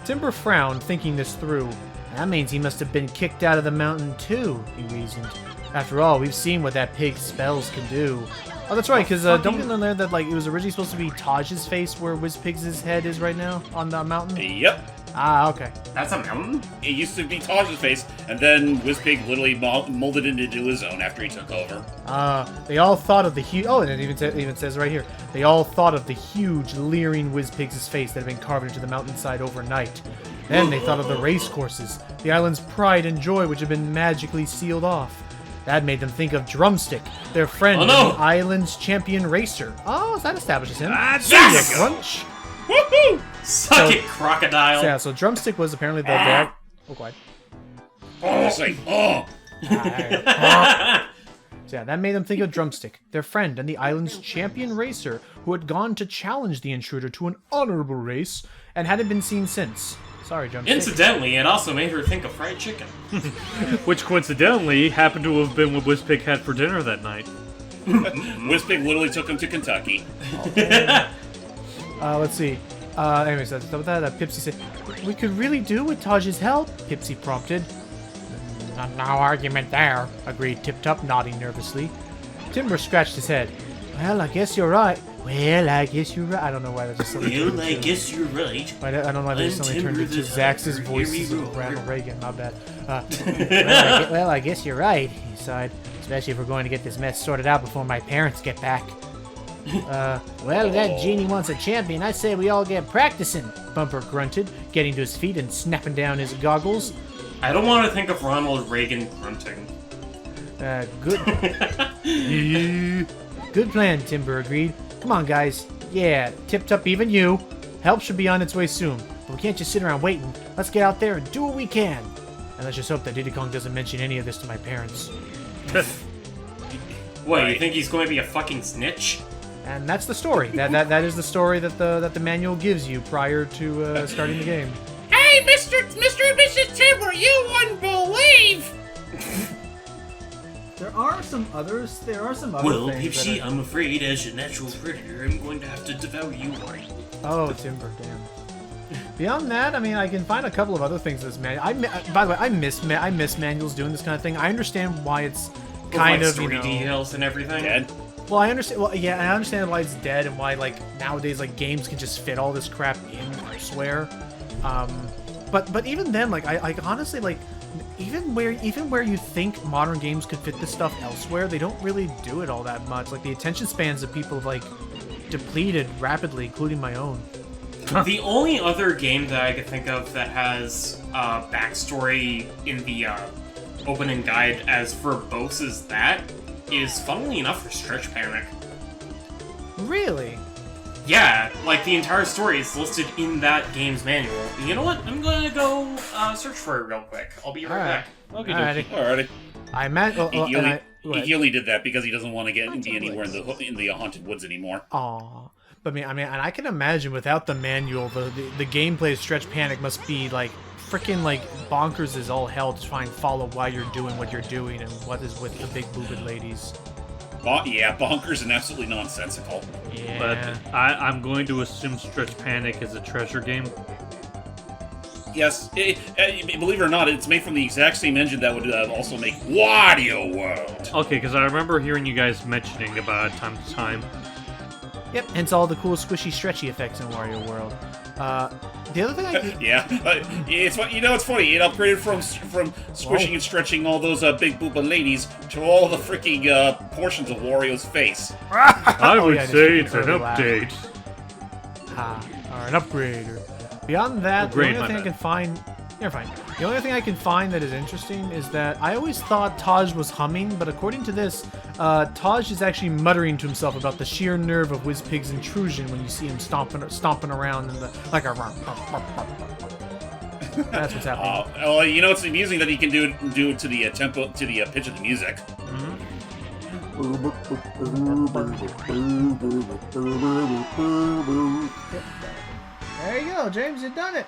Timber frowned, thinking this through. That means he must have been kicked out of the mountain too, he reasoned. After all, we've seen what that pig's spells can do. Oh, that's right, because don't we learn that like it was originally supposed to be Taj's face where Wizpig's head is right now on the mountain? Yep. Ah, okay. That's a mountain? It used to be Taj's face, and then Wizpig literally molded it into his own after he took over. They all thought of the huge... Oh, and it even says right here. They all thought of the huge, leering Wizpig's face that had been carved into the mountainside overnight. Then they thought of the race courses, the island's pride and joy which had been magically sealed off. That made them think of Drumstick, their friend and the island's champion racer. Oh, so that establishes him. Yes! Crunch. Woohoo! Suck it, crocodile! So, yeah, so Drumstick was apparently the dad. Oh, quiet. Oh, it's like, oh! So yeah, that made them think of Drumstick, their friend and the island's champion racer, who had gone to challenge the intruder to an honorable race and hadn't been seen since. Sorry, Drumstick. Incidentally, it also made her think of fried chicken. Which coincidentally happened to have been what Wizpig had for dinner that night. Wizpig literally took him to Kentucky. Let's see. Anyways, that's with that. Pipsy said, "We could really do with Taj's help," Pipsy prompted. No argument there, agreed Tip Top, nodding nervously. Timber scratched his head. Well, I guess you're right. Well, I guess you're right. I don't know why that just suddenly Well, I guess you're right. I don't know why they suddenly turned Timber into the Zax's Hunter, voice hear me of roar. Ronald Reagan. My bad. Well, I guess you're right, he sighed. Especially if we're going to get this mess sorted out before my parents get back. Well, if that genie wants a champion, I say we all get practicing, Bumper grunted, getting to his feet and snapping down his goggles. I don't want to think of Ronald Reagan grunting. Good. Good plan, Timber agreed. Come on, guys. Yeah, Tip Top, even you. Help should be on its way soon, but we can't just sit around waiting. Let's get out there and do what we can. And let's just hope that Diddy Kong doesn't mention any of this to my parents. What, you think he's going to be a fucking snitch? And that's the story. That is the story that the manual gives you prior to starting the game. Hey, Mr. and Mrs. Timber, you wouldn't believe! There are some others. There are some other Well, things. Pipsy, I'm afraid as a natural predator, I'm going to have to devour you. Oh, Timber, damn. Beyond that, I mean, I can find a couple of other things in this manual. By the way, I miss manuals doing this kind of thing. I understand why it's kind With, like, of, story you know, details and everything. Dead. Well, I understand. Well, yeah, I understand why it's dead and why, like, nowadays, like, games can just fit all this crap in elsewhere. But even then, like, I honestly, like, even where you think modern games could fit this stuff elsewhere, they don't really do it all that much. Like, the attention spans of people have, like, depleted rapidly, including my own. The only other game that I could think of that has backstory in the opening guide as verbose as that is, funnily enough, for Stretch Panic. Really? Yeah, like the entire story is listed in that game's manual. You know what? I'm gonna go search for it real quick. I'll be right Alright. back. Okay, Alrighty. Alrighty. I imagine. He only did that because he doesn't want to get be anywhere in the haunted woods anymore. Aw. But I mean, and I can imagine without the manual, the gameplay of Stretch Panic must be like freaking like bonkers as all hell to try and follow why you're doing what you're doing and what is with the big boobed ladies. Yeah, bonkers and absolutely nonsensical. Yeah. But I'm going to assume Stretch Panic is a treasure game. Yes, believe it or not, it's made from the exact same engine that would also make Wario World. Okay, because I remember hearing you guys mentioning about it time to time. Yep. Hence all the cool squishy stretchy effects in Wario World. The other thing I Yeah, it's it's funny. It upgraded from squishing and stretching all those big booba ladies to all the freaking portions of Wario's face. I would yeah, say just it's an early laugh. update. or an upgrade. Or beyond that, Upgrade, the my only thing I bad. can find. You're fine. The only thing I can find that is interesting is that I always thought Taj was humming, but according to this, Taj is actually muttering to himself about the sheer nerve of Wizpig's intrusion when you see him stomping around in the like a. That's what's happening. Well, it's amusing that he can do it to the tempo, to the pitch of the music. There you go, James. You've done it.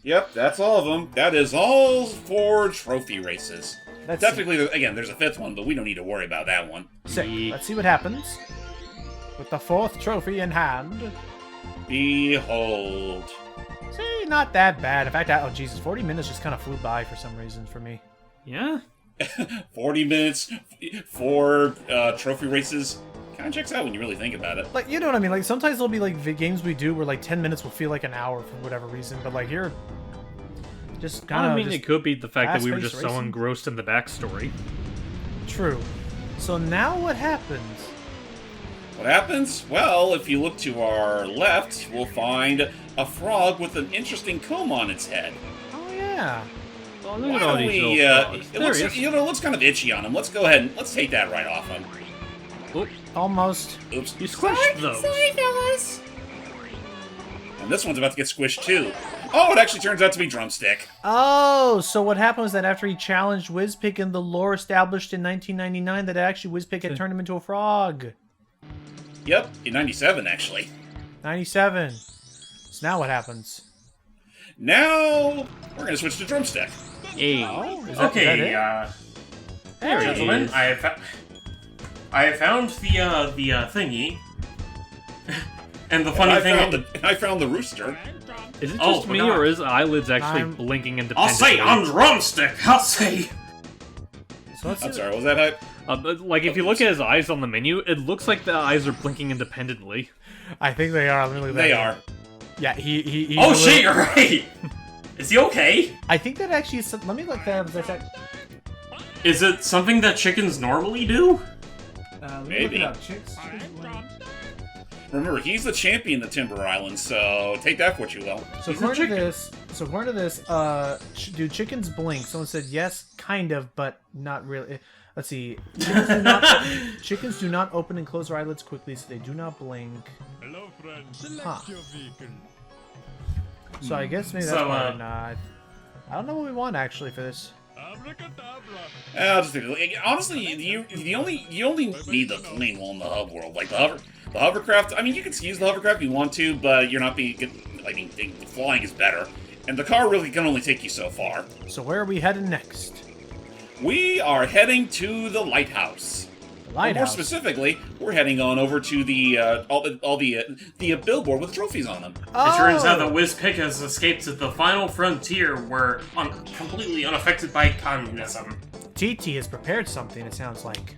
Yep, that's all of them. That is all 4 trophy races. Let's Technically, again, there's a 5th one, but we don't need to worry about that one. Sick. Let's see what happens. With the 4th trophy in hand. Behold. See, not that bad. In fact, oh Jesus, 40 minutes just kind of flew by for some reason for me. Yeah? 40 minutes, 4 trophy races. Kind of checks out when you really think about it. Like, you know what I mean? Like, sometimes there'll be, like, games we do where, like, 10 minutes will feel like an hour for whatever reason. But, like, here, Just kind of. I mean, it could be the fact that we were fast-paced just so racing. engrossed in the backstory. True. So now what happens? What happens? Well, if you look to our left, we'll find a frog with an interesting comb on its head. Oh yeah. Oh, look Why at all don't these we, little frogs. it There looks, he is. you know, it looks kind of itchy on him. Let's go ahead and let's take that right off him. Oop, Almost. Oops. you squished those. Sorry, fellas. And this one's about to get squished too. Oh, it actually turns out to be Drumstick. Oh, so what happened was that after he challenged Wizpig in the lore established in 1999, that actually Wizpig had turned him into a frog. Yep, in 97 actually. 97. So now what happens? Now, we're gonna switch to Drumstick. Hey. Is that Okay, it? There he gentlemen, is. I have found the thingy. And the And funny I thing, found the rooster. Is it Oh, just me, forgot. or is eyelids actually I'm- blinking I'll independently? say on drumstick. I'll say. So let's I'm sorry, was that hype? But, like, if you look at his eyes on the menu, it looks like the eyes are blinking independently. I think they are. Let me look at that. They are. Yeah, he's Oh a shit, little- you're right. Is he okay? I think that actually is. Let me look there. Is it something that chickens normally do? Maybe. Remember, he's the champion of Timber Island, so take that for what you will. So He's a according to chicken. this, do chickens blink? Someone said yes, kind of, but not really. Let's see. Chickens do not open and close their eyelids quickly, so they do not blink. Hello, friend. Select Huh. your vehicle. So I guess maybe that's So, why not. I don't know what we want actually for this. Abracadabra. I'll just honestly, you only need the plain one in the hub world, like the hovercraft. I mean, you can use the hovercraft if you want to, but you're not being. I mean, the flying is better, and the car really can only take you so far. So where are we heading next? We are heading to the lighthouse. The Or more lighthouse. specifically, we're heading on over to the all the billboard with trophies on them. It turns out that Oh! Wizpig has escaped to the final frontier where completely unaffected by communism. TT has prepared something. It sounds like.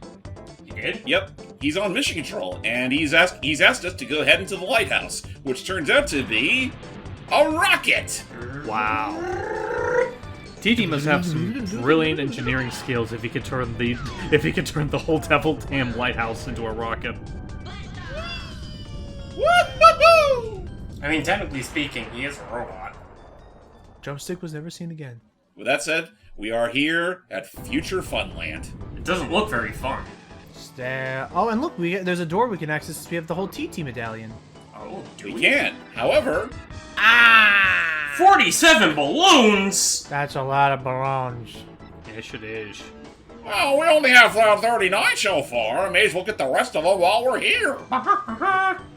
He did? Yep, he's on mission control, and he's asked us to go head into the lighthouse, which turns out to be a rocket. Wow. TT must have some brilliant engineering skills if he could turn the whole devil damn lighthouse into a rocket. Woo-hoo-hoo! I mean, technically speaking, he is a robot. Drumstick was never seen again. With that said, we are here at Future Funland. It doesn't look very fun. Oh, and look, there's a door we can access. We have the whole TT medallion. Oh, do We we? can. However, 47 balloons! That's a lot of balloons. Yes, it is. well, we only have 39 so far. I may as well get the rest of them while we're here.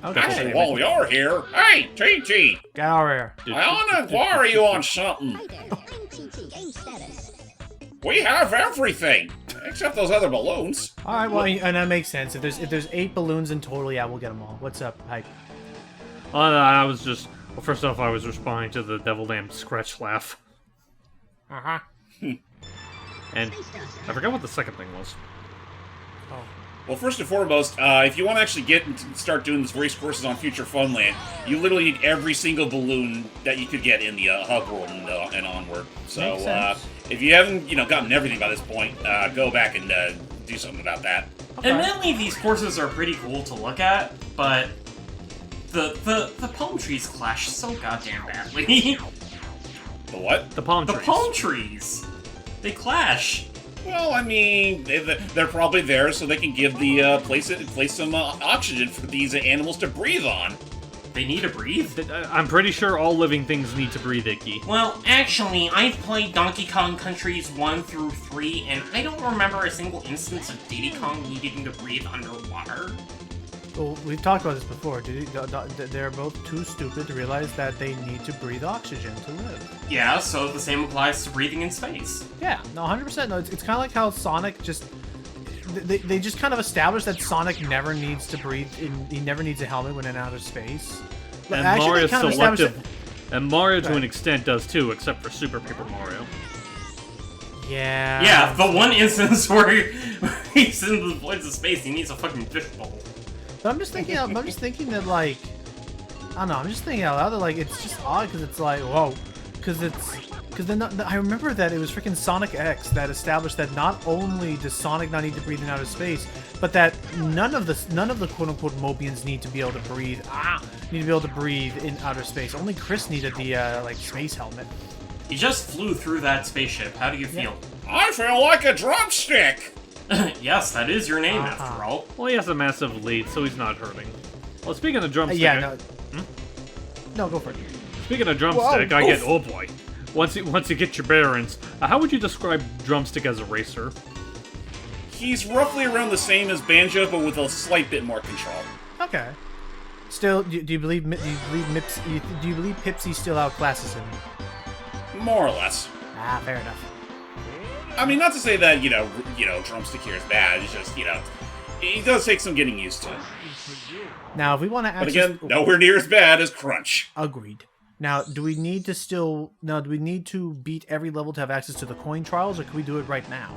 Okay. Actually, while we are here, hey, TT, Get over here. I want to inquire you on something. Hi there, I'm TT, game status. We have everything except those other balloons. All right, well, and that makes sense. If there's 8 balloons in total, yeah, we'll get them all. What's up, hype? Oh, no, I was just... Well, first off, I was responding to the devil damn scratch laugh. Uh-huh. And I forgot what the second thing was. Well, first and foremost, if you want to actually get and start doing these race courses on Future Funland, you literally need every single balloon that you could get in the hub world and onward. So, Makes sense. if you haven't, gotten everything by this point, go back and do something about that. Admittedly, these courses are pretty cool to look at, but the palm trees clash so goddamn badly. The what? The palm The trees. palm trees! They clash! Well, I mean, they're probably there so they can give the place some oxygen for these animals to breathe on. They need to breathe? I'm pretty sure all living things need to breathe, Icky. Well, actually, I've played Donkey Kong Countries 1 through 3, and I don't remember a single instance of Diddy Kong needing to breathe underwater. Well, we've talked about this before. They're both too stupid to realize that they need to breathe oxygen to live. Yeah, so the same applies to breathing in space. Yeah, no, 100%. No, it's kind of like how Sonic just... They just kind of established that Sonic never needs to breathe. He never needs a helmet when in outer space. But And actually, they Mario's kind of established selective. And Mario, to an Right. extent, does too, except for Super Paper Mario. Yeah. Yeah, the one instance where he's in the voids of space, he needs a fucking fishbowl. But I'm just thinking that, like... I don't know, I'm just thinking out loud that, like, it's just odd because it's like, whoa. Because it's... Because then I remember that it was freaking Sonic X that established that not only does Sonic not need to breathe in outer space, but that none of the quote-unquote Mobians need to be able to breathe. Need to be able to breathe in outer space. Only Chris needed the like space helmet. You just flew through that spaceship. How do you feel? I feel like a drumstick! Yes, that is your name after all. Well, he has a massive lead, so he's not hurting. Well, speaking of drumstick... No, go for it. Speaking of drumstick, I get... Oh boy. Once you get your bearings, how would you describe drumstick as a racer? He's roughly around the same as Banjo, but with a slight bit more control. Okay. Still, do you believe Pipsy still outclasses him? More or less. Fair enough. I mean, not to say that, drumstick here is bad, it's just, it does take some getting used to. Now, if we want to But again, nowhere near as bad as Crunch. Agreed. Now, do we need to beat every level to have access to the coin trials, or can we do it right now?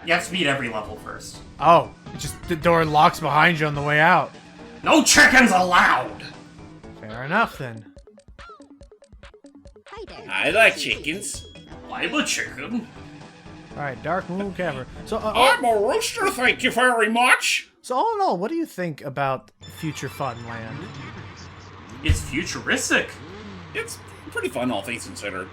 You have to beat every level first. Oh, just the door locks behind you on the way out. No chickens allowed! Fair enough, then. Hi there. I like chickens. I'm a chicken. Alright, Dark Moon Cavern. So, I'm a rooster, thank you very much! So, all in all, what do you think about Future Funland? It's futuristic. It's pretty fun, all things considered.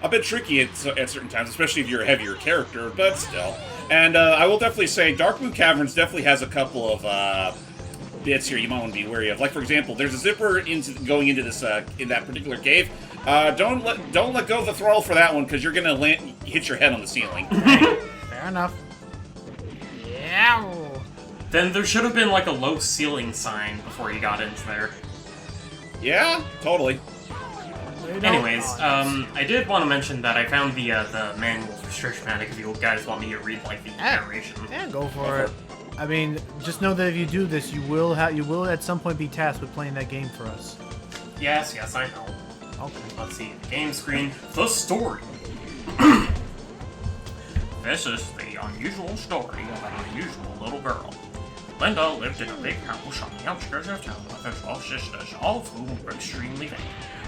A bit tricky at certain times, especially if you're a heavier character, but still. And I will definitely say, Dark Moon Caverns definitely has a couple of bits here you might want to be wary of. Like, for example, there's a zipper going into this in that particular cave. Don't let go of the throttle for that one, because you're gonna hit your head on the ceiling. Fair enough. Yeah. Then there should have been like a low ceiling sign before you got into there. Yeah, totally. Anyways, I did want to mention that I found the manual for Sherbet if you guys want me to read like the narration. Yeah, go for it. I mean, just know that if you do this, you will at some point be tasked with playing that game for us. Yes, I know. Okay. Let's see, the game screen, the story. This is the unusual story of an unusual little girl. Linda lived in a big house on the outskirts of town with her 12 sisters, all of whom were extremely vain.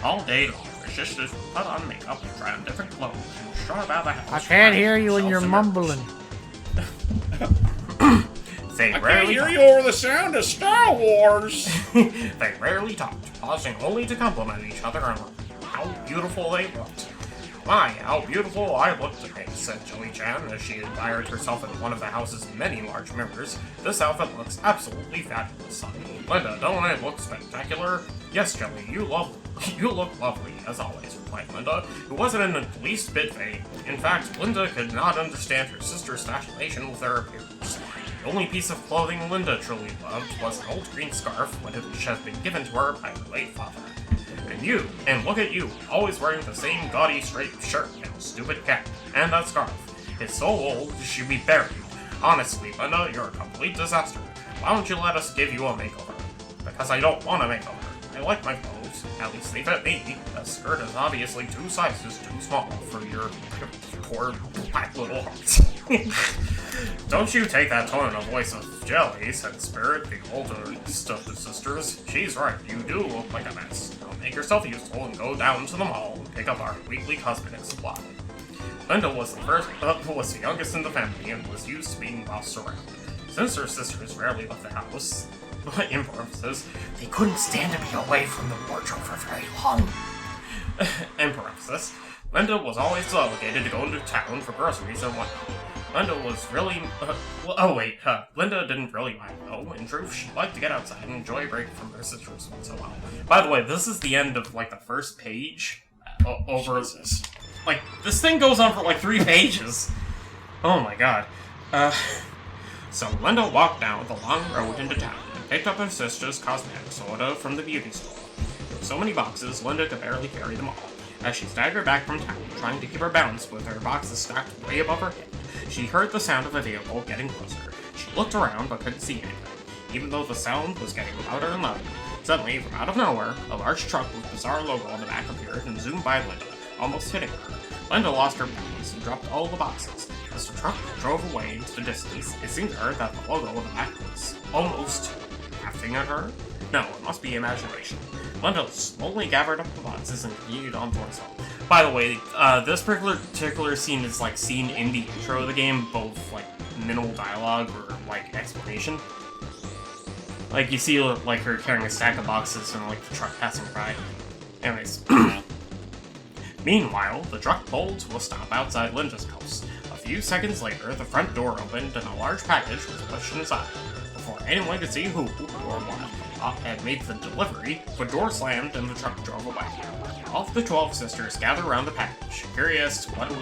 All day long, her sisters would put on makeup, try on different clothes, and strut about the house. I can't hear you when you're mumbling. They I can't rarely hear you over the sound of Star Wars! They rarely talked, pausing only to compliment each other on how beautiful they looked. My, how beautiful I look today, said Joey Chan as she admired herself in one of the house's many large mirrors. This outfit looks absolutely fabulous, son. Linda, don't I look spectacular? Yes, Joey, you look lovely, as always, replied Linda, who wasn't in the least bit vain. In fact, Linda could not understand her sister's fascination with her appearance. The only piece of clothing Linda truly loved was an old green scarf, which had been given to her by her late father. And look at you, always wearing the same gaudy striped shirt and stupid cap, and that scarf. It's so old, it should be buried. Honestly, Linda, you're a complete disaster. Why don't you let us give you a makeover? Because I don't want a makeover. I like my clothes, at least they fit me. The skirt is obviously 2 sizes too small for your poor black little hearts. Don't you take that tone in a voice of jelly, said Spirit, the oldest of the sisters. She's right, you do look like a mess. Now make yourself useful and go down to the mall and pick up our weekly cosmetic supply. Linda was the youngest in the family and was used to being bossed around. Since her sisters rarely left the house, Emperor says they couldn't stand to be away from the wardrobe for very long. Emperor says Linda was always obligated to go into town for groceries and whatnot. Linda was really, Linda didn't really mind though. In truth, she liked to get outside and enjoy a break from her sisters once in a while. By the way, this is the end of, like, the first page. Over, Jesus. Like, this thing goes on for, like, 3 pages. Oh my god. So Linda walked down the long road into town and picked up her sister's cosmetic soda from the beauty store. With so many boxes, Linda could barely carry them all. As she staggered back from town, trying to keep her balance with her boxes stacked way above her head, she heard the sound of a vehicle getting closer. She looked around but couldn't see anything, even though the sound was getting louder and louder. Suddenly, from out of nowhere, a large truck with a bizarre logo on the back appeared and zoomed by Linda, almost hitting her. Linda lost her balance and dropped all the boxes. As the truck drove away into the distance, it seemed to her that the logo on the back was almost laughing at her. No, it must be imagination. Linda slowly gathered up the boxes and continued on towards home. by the way, this particular scene is like seen in the intro of the game, both like minimal dialogue or like explanation. Like you see like her carrying a stack of boxes and like the truck passing by. Anyways. Meanwhile, the truck pulled to a stop outside Linda's house. A few seconds later, the front door opened and a large package was pushed inside. Before anyone could see who or what had made the delivery, the door slammed and the truck drove away. All of the 12 sisters gathered around the package, curious what it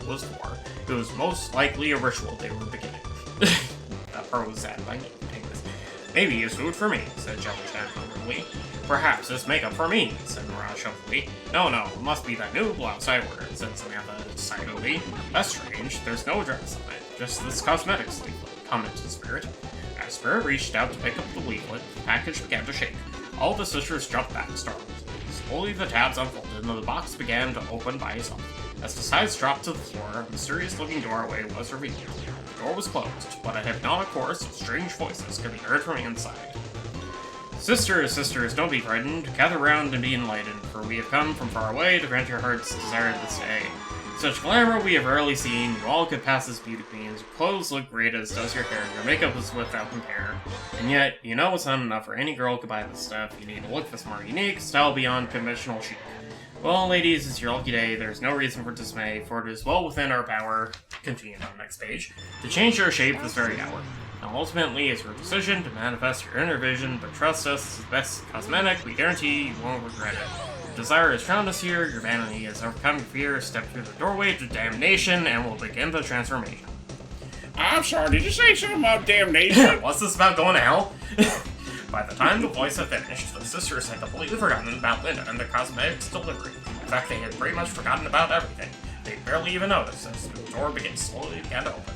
was for. It was most likely a ritual they were beginning. That part was sad. I didn't take this. Maybe it's food for me, said Jelly Chan hungrily. Perhaps it's makeup for me, said Mirage hopefully. No, it must be that new blouse I ordered, said Samantha decidedly. That's strange, there's no address on it, just this cosmetics leaflet, commented Spirit. As Spirit reached out to pick up the leaflet, the package began to shake. All the sisters jumped back, startled. Slowly the tabs unfolded and the box began to open by itself. As the sides dropped to the floor, a mysterious-looking doorway was revealed. The door was closed, but a hypnotic chorus of strange voices could be heard from inside. Sisters, don't be frightened. Gather round and be enlightened, for we have come from far away to grant your heart's desire this day. Such glamour we have rarely seen, you all could pass as beauty queens, your clothes look great as does your hair, your makeup is without compare. And yet, you know it's not enough for any girl to buy this stuff, you need to look for smart, unique, style beyond conventional chic. Well, ladies, it's your lucky day, there's no reason for dismay, for it is well within our power, continued on the next page, to change your shape this very hour. Now, ultimately, it's your decision to manifest your inner vision, but trust us, it's the best cosmetic, we guarantee you won't regret it. Your desire has found us here, your vanity has overcome your fear, step through the doorway to damnation, and we'll begin the transformation. I'm sorry, did you say something about damnation? What's this about going to hell? By the time the voice had finished, the sisters had completely forgotten about Linda and their cosmetics delivery. In fact, they had pretty much forgotten about everything. They barely even noticed as the door slowly began to open.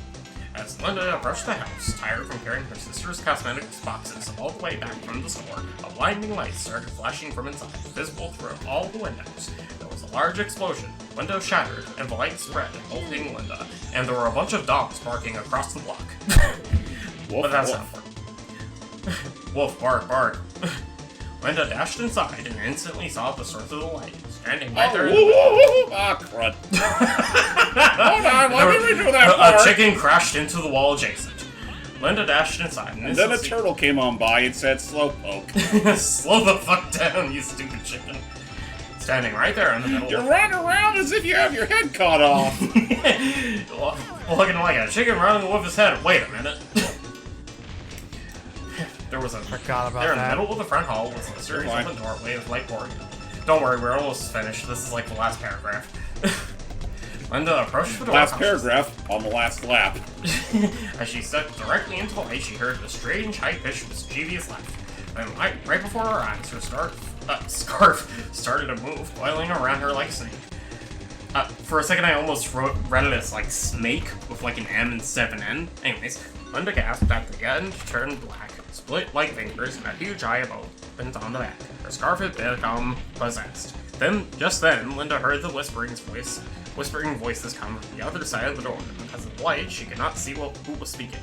As Linda approached the house, tired from carrying her sister's cosmetics boxes all the way back from the store, a blinding light started flashing from inside, visible through all the windows. There was a large explosion, windows shattered, and the light spread, engulfing Linda, and there were a bunch of dogs barking across the block. Woof, But that's woof. not important. Wolf, bark, bark. Linda dashed inside and instantly saw the source of the light, standing right there. Ah, crud. Hold on, let me redo that part. A chicken crashed into the wall adjacent. Linda dashed inside And then a turtle came on by and said, Slowpoke. Slow the fuck down, you stupid chicken. Standing right there in the middle. You're running around as if you have your head cut off. Looking like a chicken running with his head. Wait a minute. There was a. Forgot about There in the that. middle of the front hall was a series open doorway with light pouring. Don't worry, we're almost finished. This is like the last paragraph. Linda approached the door. Last paragraph on the last lap. As she stepped directly into the light, she heard a strange, high-pitched, mischievous laugh. And right before her eyes, her scarf started to move, coiling around her like a snake. For a second, I almost read it as like snake with like an M instead of an N. Anyways, Linda gasped at the end, turned black, split like fingers, and a huge eye opened on the back. Her scarf had become possessed. Just then, Linda heard the whispering voices come from the other side of the door. Because of the light, she could not see who was speaking.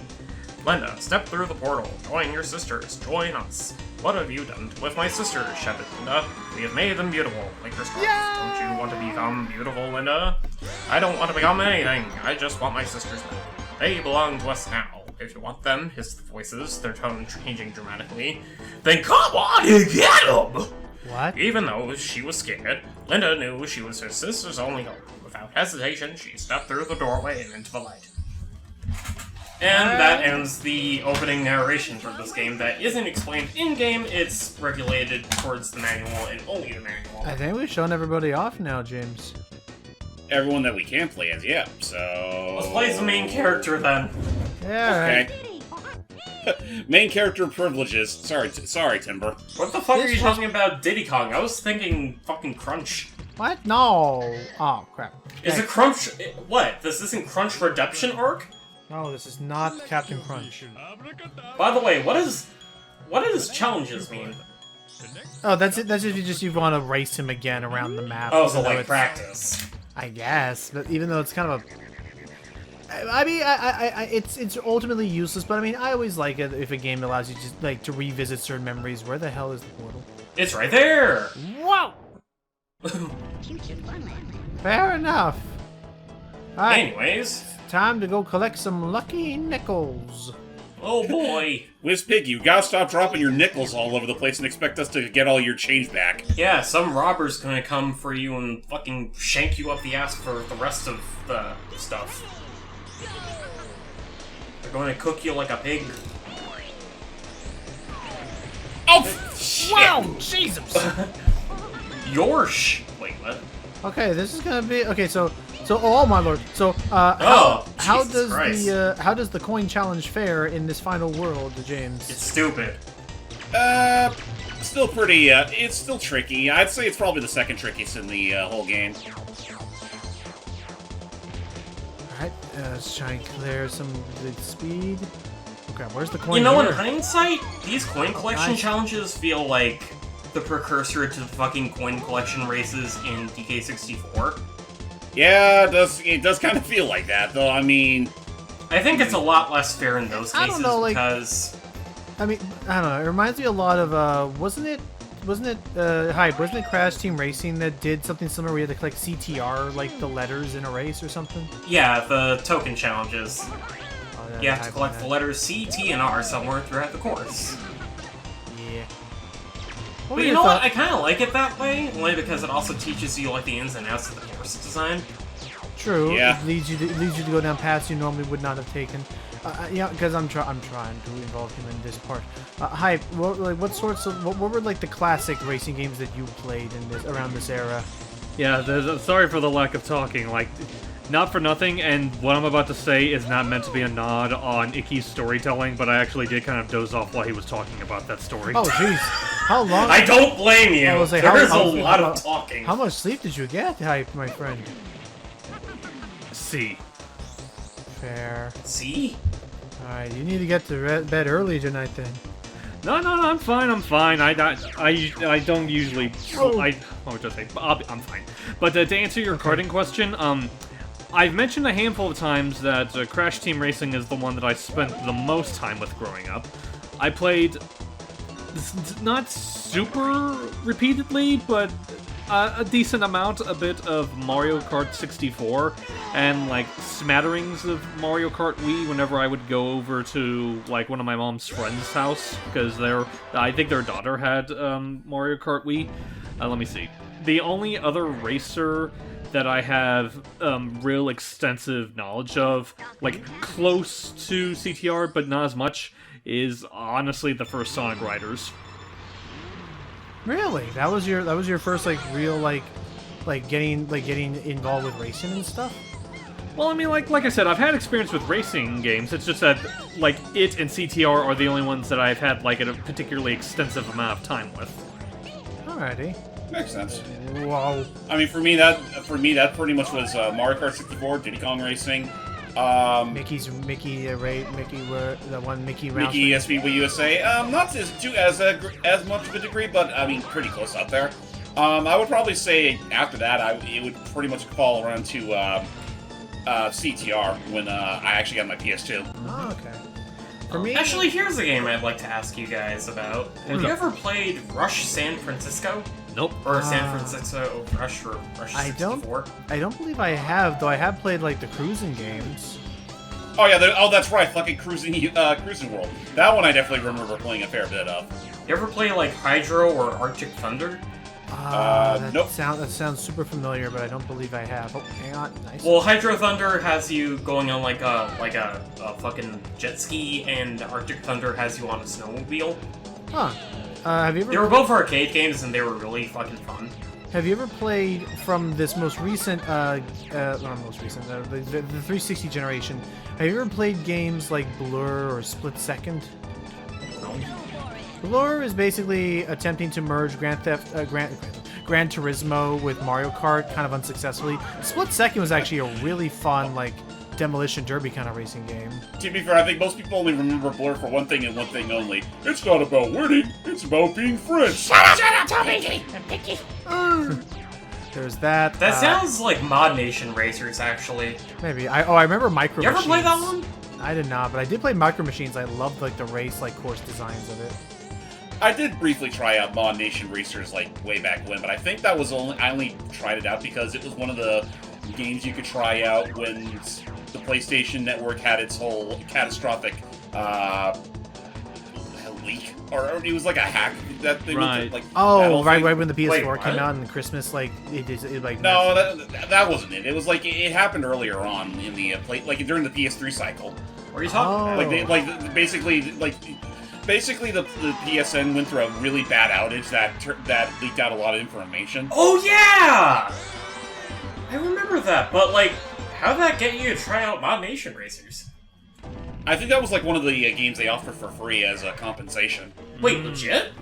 Linda, step through the portal. Join your sisters. Join us. What have you done with my sisters? Shouted Linda. We have made them beautiful, like your scarf. Don't you want to become beautiful, Linda? I don't want to become anything. I just want my sisters back. They belong to us now. If you want them, hissed the voices, their tone changing dramatically, then come on and get them! What? Even though she was scared, Linda knew she was her sister's only hope. Without hesitation, she stepped through the doorway and into the light. And that ends the opening narration for this game that isn't explained in-game, it's regulated towards the manual and only the manual. I think we've shown everybody off now, James. Everyone that we can play as, yeah, so... Let's play as the main character then. Yeah, right. Okay. Main character privileges. Sorry, Timber. What the fuck are you talking about Diddy Kong? I was thinking fucking Crunch. What? No. Oh, crap. Is Okay. it Crunch? What? This isn't Crunch Redemption arc? No, this is not Captain Crunch. By the way, what does challenges mean? Oh, that's it. That's if you want to race him again around the map. Oh, even so though like it's- practice. I guess, but even though it's kind of a, I mean, it's ultimately useless. But I mean, I always like it if a game allows you to revisit certain memories. Where the hell is the portal? It's right there! Whoa! Future Funland. Fair enough. Alright, Anyways, time to go collect some lucky nickels. oh boy. Wizpig, you gotta stop dropping your nickels all over the place and expect us to get all your change back. Yeah, some robber's gonna come for you and fucking shank you up the ass for the rest of the stuff. They're going to cook you like a pig. Oh, shit! Wow, Jesus! Wait, what? Okay, this is gonna be okay. So, oh my lord. So, how Jesus Christ. how does the coin challenge fare in this final world, James? It's stupid. Still pretty, it's still tricky. I'd say it's probably the second trickiest in the whole game. Alright, let's try and clear some good speed. Okay, where's the coin? You know, in here? hindsight, these coin collection Nice. challenges feel like the precursor to the fucking coin collection races in DK64. Yeah, it does kind of feel like that, though. I mean, I think it's a lot less fair in those I cases don't know, like- because I mean, I don't know. It reminds me a lot of wasn't it Hype? Wasn't it Crash Team Racing that did something similar where you had to collect CTR, like the letters in a race or something? yeah, the token challenges. Oh, yeah, You have to Hype collect on the that. letters C, T, and R somewhere throughout the course. Yeah. But you know what? I kind of like it that way, only because it also teaches you like the ins and outs of the course design. True. Yeah. It leads you to go down paths you normally would not have taken. Yeah, because I'm trying to involve him in this part. Hype. What were like the classic racing games that you played in this around this era? Yeah, sorry for the lack of talking. Like, not for nothing, and what I'm about to say is not meant to be a nod on Icky's storytelling, but I actually did kind of doze off while he was talking about that story. Oh, jeez. How long? I don't blame you. I was like, There's how- a lot how- of talking. How much sleep did you get, Hype, my friend? C. Fair. See? Alright, you need to get to bed early tonight then. No, I'm fine. I don't usually. What would I say? I'm fine. But to answer your karting question, I've mentioned a handful of times that Crash Team Racing is the one that I spent the most time with growing up. I played not super repeatedly, but a decent amount, a bit of Mario Kart 64, and like smatterings of Mario Kart Wii whenever I would go over to like one of my mom's friends' house, because I think their daughter had Mario Kart Wii. Let me see. The only other racer that I have real extensive knowledge of, like close to CTR but not as much, is honestly the first Sonic Riders. Really? That was your first like real like getting involved with racing and stuff? Well, I mean, like I said, I've had experience with racing games. It's just that, like, it and CTR are the only ones that I've had, like, a particularly extensive amount of time with. Alrighty. makes sense. Wow. I mean, for me, that pretty much was Mario Kart 64, Diddy Kong Racing, Mickey round. Mickey SPW USA. Not as much of a degree, but I mean, pretty close up there. I would probably say after that, it would pretty much fall around to CTR when I actually got my PS2. Oh, okay. For me, Actually, here's a game I'd like to ask you guys about. Have you ever played Rush San Francisco? Nope. Or San Francisco Rush or Rush I 64? I don't believe I have, though. I have played like the cruising games. Oh yeah, that's right, fucking Cruising World. That one I definitely remember playing a fair bit of. You ever play like Hydro or Arctic Thunder? Nope. That sounds super familiar, but I don't believe I have. Oh, hang on. Nice. Well, Hydro Thunder has you going on like a fucking jet ski, and Arctic Thunder has you on a snowmobile. Huh. Have you ever? They were both arcade games, and they were really fucking fun. Have you ever played from this most recent, not most recent, the 360 generation? Have you ever played games like Blur or Split Second? No. Blur is basically attempting to merge Gran Turismo with Mario Kart, kind of unsuccessfully. Split Second was actually a really fun, like, demolition derby kind of racing game. To be fair, I think most people only remember Blur for one thing and one thing only. It's not about winning, it's about being friends. Shut up, Tommy! I'm picky. There's that. That sounds like Mod Nation Racers, actually. Maybe. I remember Micro You ever Machines. play that one? I did not, but I did play Micro Machines. I loved like the race, like course designs of it. I did briefly try out Mod Nation Racers like way back when, but I think that was I only tried it out because it was one of the games you could try out when the PlayStation Network had its whole catastrophic leak, or it was like a hack that they Right. like. Oh, right thing. when the PS4 Wait, came what? out and Christmas, like it like No, that wasn't it. It was like it happened earlier on in the like during the PS3 cycle. What are you talking Oh. about? Like basically the PSN went through a really bad outage that leaked out a lot of information. Oh yeah! I remember that, but like, how'd that get you to try out Mod Nation Racers? I think that was like one of the games they offered for free as a compensation. Wait, legit?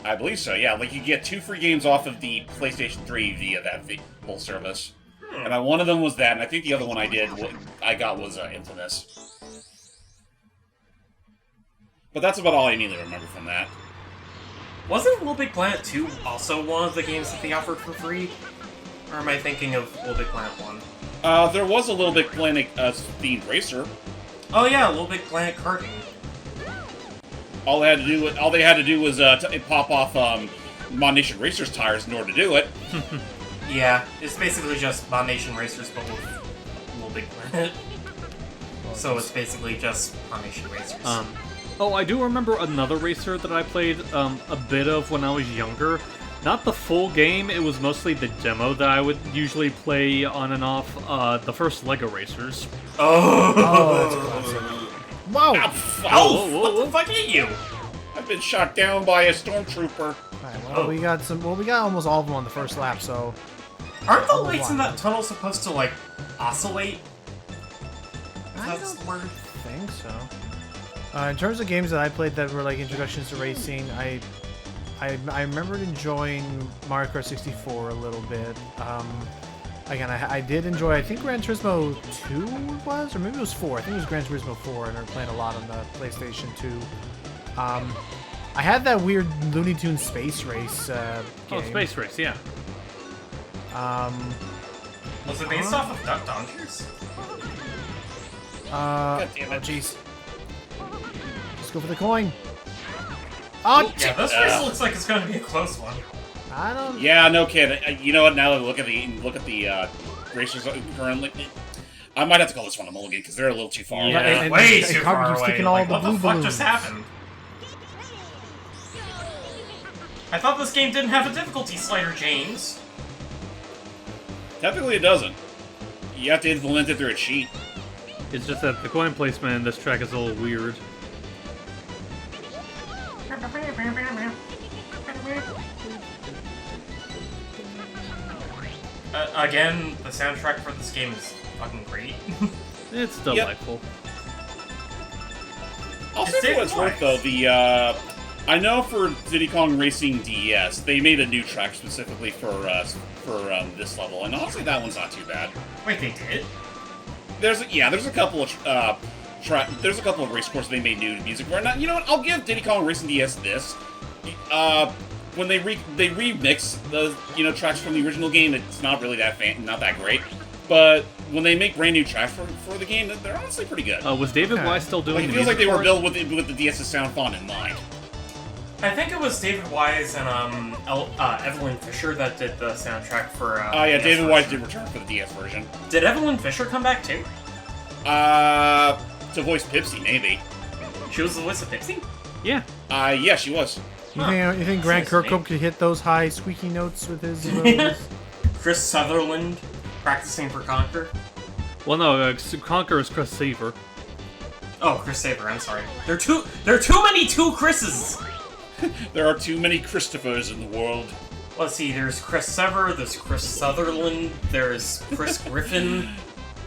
I believe so, yeah. Like, you get 2 free games off of the PlayStation 3 via that whole service. And one of them was that, and I think the other one I got was Infamous. But that's about all I immediately remember from that. Wasn't Little Big Planet 2 also one of the games that they offered for free? Or am I thinking of Little Big Planet 1? There was a Little Big Planet themed racer. Oh yeah, Little Big Planet karting. All they had to do was pop off Mod Nation Racers tires in order to do it. Yeah, it's basically just Mod Nation Racers, but with Little Big Planet. So it's basically just Mod Nation Racers. Oh, I do remember another racer that I played a bit of when I was younger. Not the full game, it was mostly the demo that I would usually play on and off, the first LEGO Racers. Oh, that's classic. Whoa! Oh, what the fuck hit you? I've been shot down by a stormtrooper. Alright, well, we got almost all of them on the first lap, so Aren't the lights in that tunnel supposed to, like, oscillate? I That's the word. think so. In terms of games that I played that were like introductions to racing, I remembered enjoying Mario Kart 64 a little bit. Again, I did enjoy, I think Gran Turismo 2 was, or maybe it was 4. I think it was Gran Turismo 4, and I was playing a lot on the PlayStation 2. I had that weird Looney Tunes Space Race game. Oh, Space Race, yeah. Was it based off of Duck Dodgers? God damn Oh, it. jeez. Let's go for the coin. Oh, Yeah, this race looks like it's gonna be a close one. I don't... Yeah, no kid. You know what? Now that I look at the racers currently, I might have to call this one a mulligan because they're a little too far. Yeah. away. And Way and too Carver far keeps away. sticking all Like, the what blue the fuck balloons. just happened? I thought this game didn't have a difficulty slider, James. Technically, it doesn't. You have to implement it through a cheat. It's just that the coin placement in this track is a little weird. Again, the soundtrack for this game is fucking great. It's delightful. I'll say David for what it's worth, though, I know for Diddy Kong Racing DS, they made a new track specifically for this level, and honestly, that one's not too bad. Wait, they did? There's a couple of race courses they made new music for. Now, you know what? I'll give Diddy Kong Racing DS this. When they remix the tracks from the original game, it's not really not that great. But when they make brand new tracks for the game, they're honestly pretty good. Was David Okay. Wise still doing Like, it the feels like music they were for it? built with the DS's sound font in mind. I think it was David Wise and Evelyn Fisher that did the soundtrack for. Oh yeah, DS David Wise version. did return for the DS version. Did Evelyn Fisher come back too? To voice Pipsy, maybe. She was the voice of Pixie? Yeah. Yeah, she was. You think Grant Sounds Kirkhope neat. could hit those high squeaky notes with his vocals? Chris Sutherland practicing for Conquer. Well, no, Conquer is Chris Saver. Oh, Chris Saber, I'm sorry. There are too many two Chris's! There are too many Christophers in the world. Let's see, there's Chris Sever, there's Chris Sutherland, there's Chris Griffin.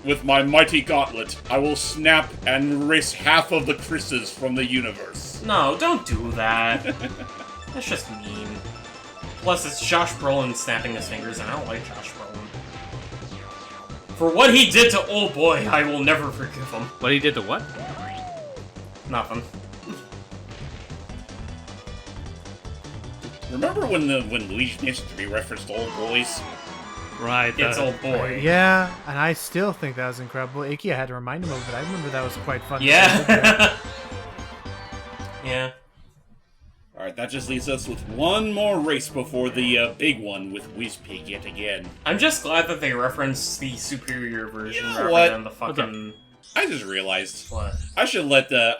With my mighty gauntlet, I will snap and erase half of the Chris's from the universe. No, don't do that. That's just mean. Plus, it's Josh Brolin snapping his fingers, and I don't like Josh Brolin. For what he did to Old Boy, I will never forgive him. What he did to what? Nothing. Remember when Luigi Mansion 3 referenced Old Boys? Right. It's Old Boy. Yeah, and I still think that was incredible. Icky, I had to remind him of it. I remember that was quite fun. Yeah. Yeah. Alright, Alright, that just leaves us with one more race before the big one with Wizpig yet again. I'm just glad that they referenced the superior version You know rather what? than the fucking... I just realized What? I should let the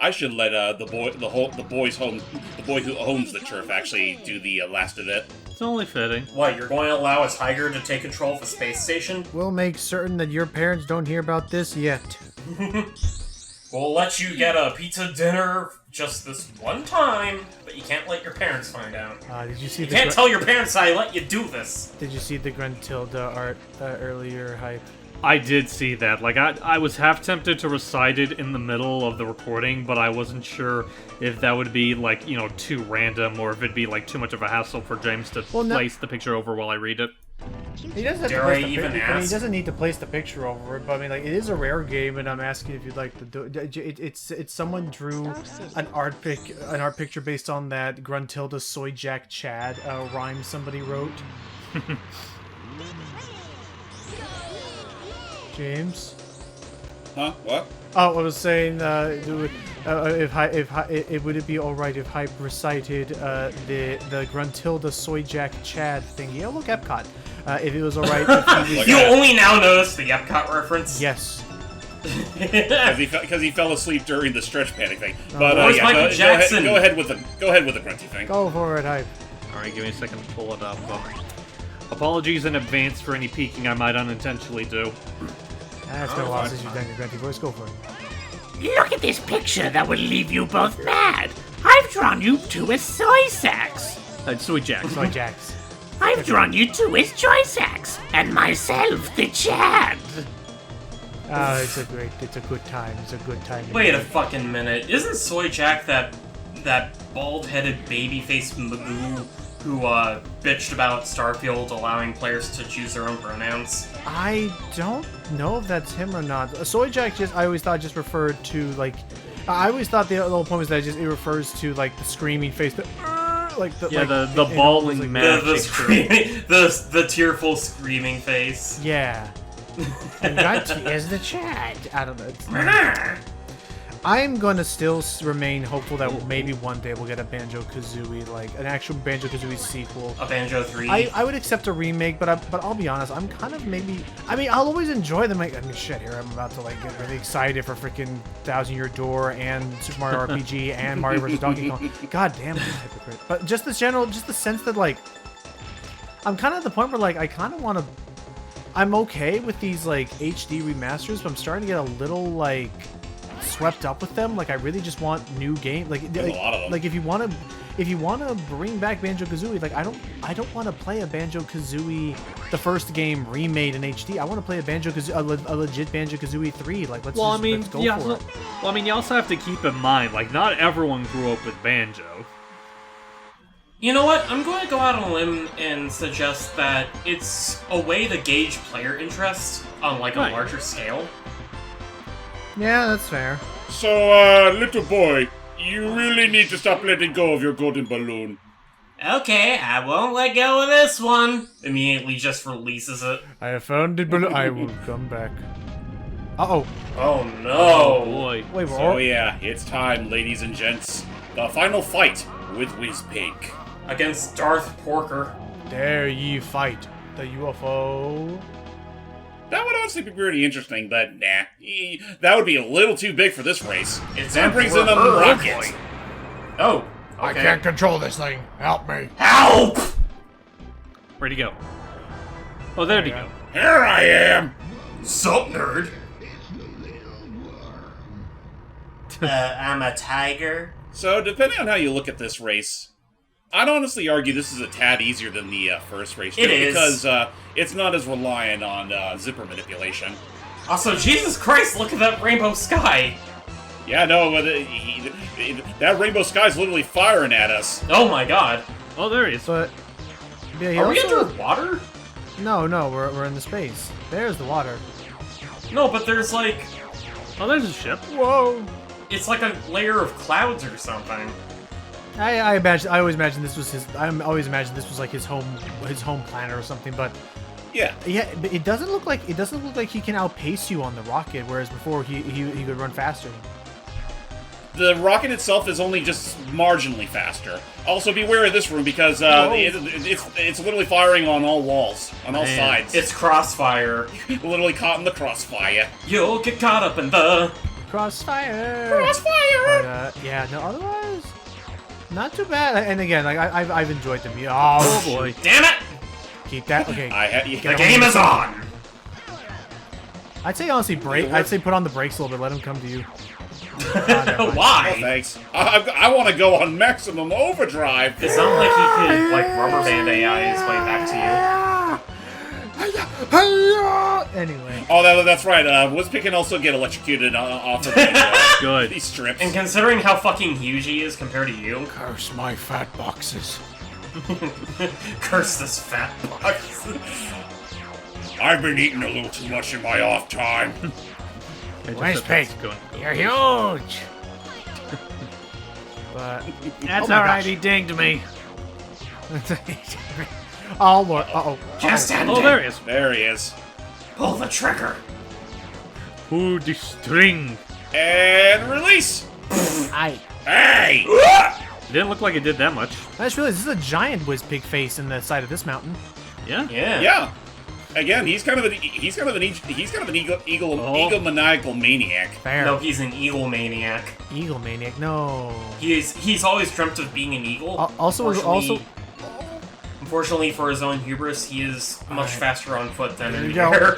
boy who owns the turf actually do the last of it. It's only fitting. What, you're going to allow a tiger to take control of a space station? We'll make certain that your parents don't hear about this yet. We'll let you get a pizza dinner just this one time, but you can't let your parents find out. Did you see You the can't tell your parents I let you do this. Did you see the Gruntilda art earlier hype? I did see that. Like, I was half tempted to recite it in the middle of the recording, but I wasn't sure if that would be, like, you know, too random, or if it'd be, like, too much of a hassle for James to place the picture over while I read it. He doesn't have Dare to place I the even picture. I mean, he ask? doesn't need to place the picture over it, but I mean, like, it is a rare game, and I'm asking if you'd like to do it. It's someone drew an art picture based on that Gruntilda Soy Jack Chad rhyme somebody wrote. James. Huh? What? Oh, I was saying, would it be all right if Hype recited the Gruntilda Soy Jack Chad thingy? Oh, look, Epcot. If it was all right, if he was, You only now notice the Epcot reference? yes. Because he fell asleep during the stretch panic thing. But Where's yeah, Michael Jackson? Go ahead with the grunty thing. Go for it, Hype. Alright, give me a second to pull it up. Apologies in advance for any peeking I might unintentionally do. That's been a while since you've done your grunty voice. Go for it. Look at this picture that will leave you both mad. I've drawn you two as soy sacks. Sweet Jack. Soy Jacks. I've drawn you two as joy sacks. And myself, the Chad. Oh, it's a good time. It's a good time. Wait a fucking minute. Isn't Soy Jack that bald-headed babyface Magoo who bitched about Starfield allowing players to choose their own pronouns? I don't know if that's him or not. Soy Jack I always thought just referred to, like, I always thought the whole point was that it refers to, like, the screaming face, the bawling mad the tearful screaming face. Yeah. And Grunty is the Chad. I don't know. I'm gonna still remain hopeful that maybe one day we'll get a Banjo-Kazooie, like an actual Banjo-Kazooie sequel. A Banjo 3. I would accept a remake, but I'll be honest, I'm kind of maybe. I mean, I'll always enjoy them. Like, I mean, shit, here I'm about to like get really excited for freaking Thousand Year Door and Super Mario RPG and Mario vs Donkey Kong. God damn, I'm a hypocrite. But just the sense that like, I'm kind of at the point where like I kind of want to. I'm okay with these like HD remasters, but I'm starting to get a little like swept up with them. Like I really just want new game. Like a lot of them. Like if you want to bring back Banjo-Kazooie, like I don't want to play a Banjo-Kazooie the first game remade in HD. I want to play a legit Banjo-Kazooie 3. Like let's go for it. Well, I mean, you also have to keep in mind, like, not everyone grew up with Banjo. You know what? I'm going to go out on a limb and suggest that it's a way to gauge player interest on like a larger scale. Yeah, that's fair. So, little boy, you really need to stop letting go of your golden balloon. Okay, I won't let go of this one. Immediately just releases it. I have found it, but I will come back. Uh-oh. Oh no. Oh boy. Wait, So yeah, it's time, ladies and gents. The final fight with Wizpig. Against Darth Porker. Dare ye fight the UFO? That would honestly be pretty interesting, but nah. That would be a little too big for this race. That brings in a rocket. Oh, okay. I can't control this thing. Help me. Help! Where'd he go? Oh, there'd he go. Here I am! Sup, nerd? I'm a tiger. So, depending on how you look at this race, I'd honestly argue this is a tad easier than the first race. It is. Because it's not as reliant on zipper manipulation. Also, Jesus Christ, look at that rainbow sky! Yeah, no, that rainbow sky's literally firing at us. Oh my god. Oh, there he is. But yeah, he Are we also- underwater? No, we're in the space. There's the water. No, but there's like... Oh, there's a ship. Whoa! It's like a layer of clouds or something. I always imagined this was his. I always imagined this was like his home planet or something. But Yeah. but it doesn't look like he can outpace you on the rocket, whereas before he could run faster. The rocket itself is only just marginally faster. Also, beware of this room because it's literally firing on all walls, on all sides. It's crossfire. Literally caught in the crossfire. You'll get caught up in the Crossfire. Crossfire! But, yeah, no, otherwise, not too bad. And again, like I've enjoyed the music. Oh boy, Damn it! keep that. Okay, The game is on. I'd say honestly break. I'd say put on the brakes a little bit. Let him come to you. Never mind. Why? Oh, thanks. I want to go on maximum overdrive. It's not like he could like rubber band AI his way back to Anyway, Oh, that's right. Wizpig can also get electrocuted off of Good. these strips. you. And considering how fucking huge he is compared to you, Curse my fat boxes. curse this fat box. I've been eating a little too much in my off time. Wizpig, you're huge. but That's oh my alright, gosh. he dinged me. Oh lord. Just end Oh, it. there he is. There he is. Pull the trigger. Pull the string. And release. Hey! It didn't look like it did that much. I just realized this is a giant Wizpig face in the side of this mountain. Yeah? Yeah. Yeah. Again, he's kind of an egomaniacal maniac. Fair. No, he's an eagle maniac. Eagle maniac. No. He's always dreamt of being an eagle. Unfortunately for his own hubris, he is much faster on foot than There in you the go. air.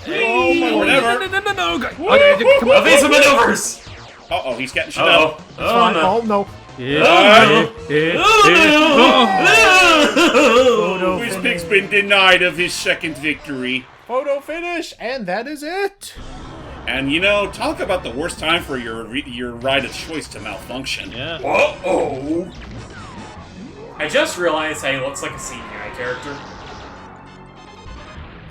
Or whatever. No. Evasive maneuvers! Uh-oh, he's getting shit up. Oh no. Oh no. Photo Wizpig's been denied of his second victory. Photo finish, and that is it. And you know, talk about the worst time for your ride of choice to malfunction. Yeah. Uh-oh! I just realized how he looks like a CGI character.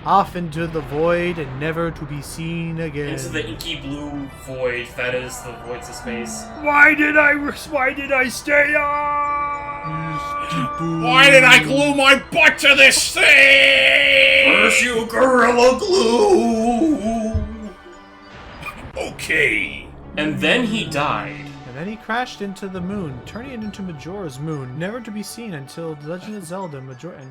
Off into the void and never to be seen again. Into the inky blue void that is the voids of space. Why did I stay on? Why did I glue my butt to this thing? Curse you, Gorilla Glue! Okay. And then he died. And then he crashed into the moon, turning it into Majora's Moon, never to be seen until The Legend of Zelda Majora.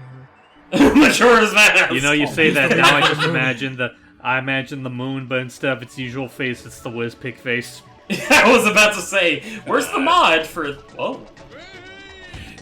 Majora's Mask! You know, you say that now. I just imagine the moon, but instead of its usual face, it's the Wizpig face. I was about to say, where's the mod for... Oh.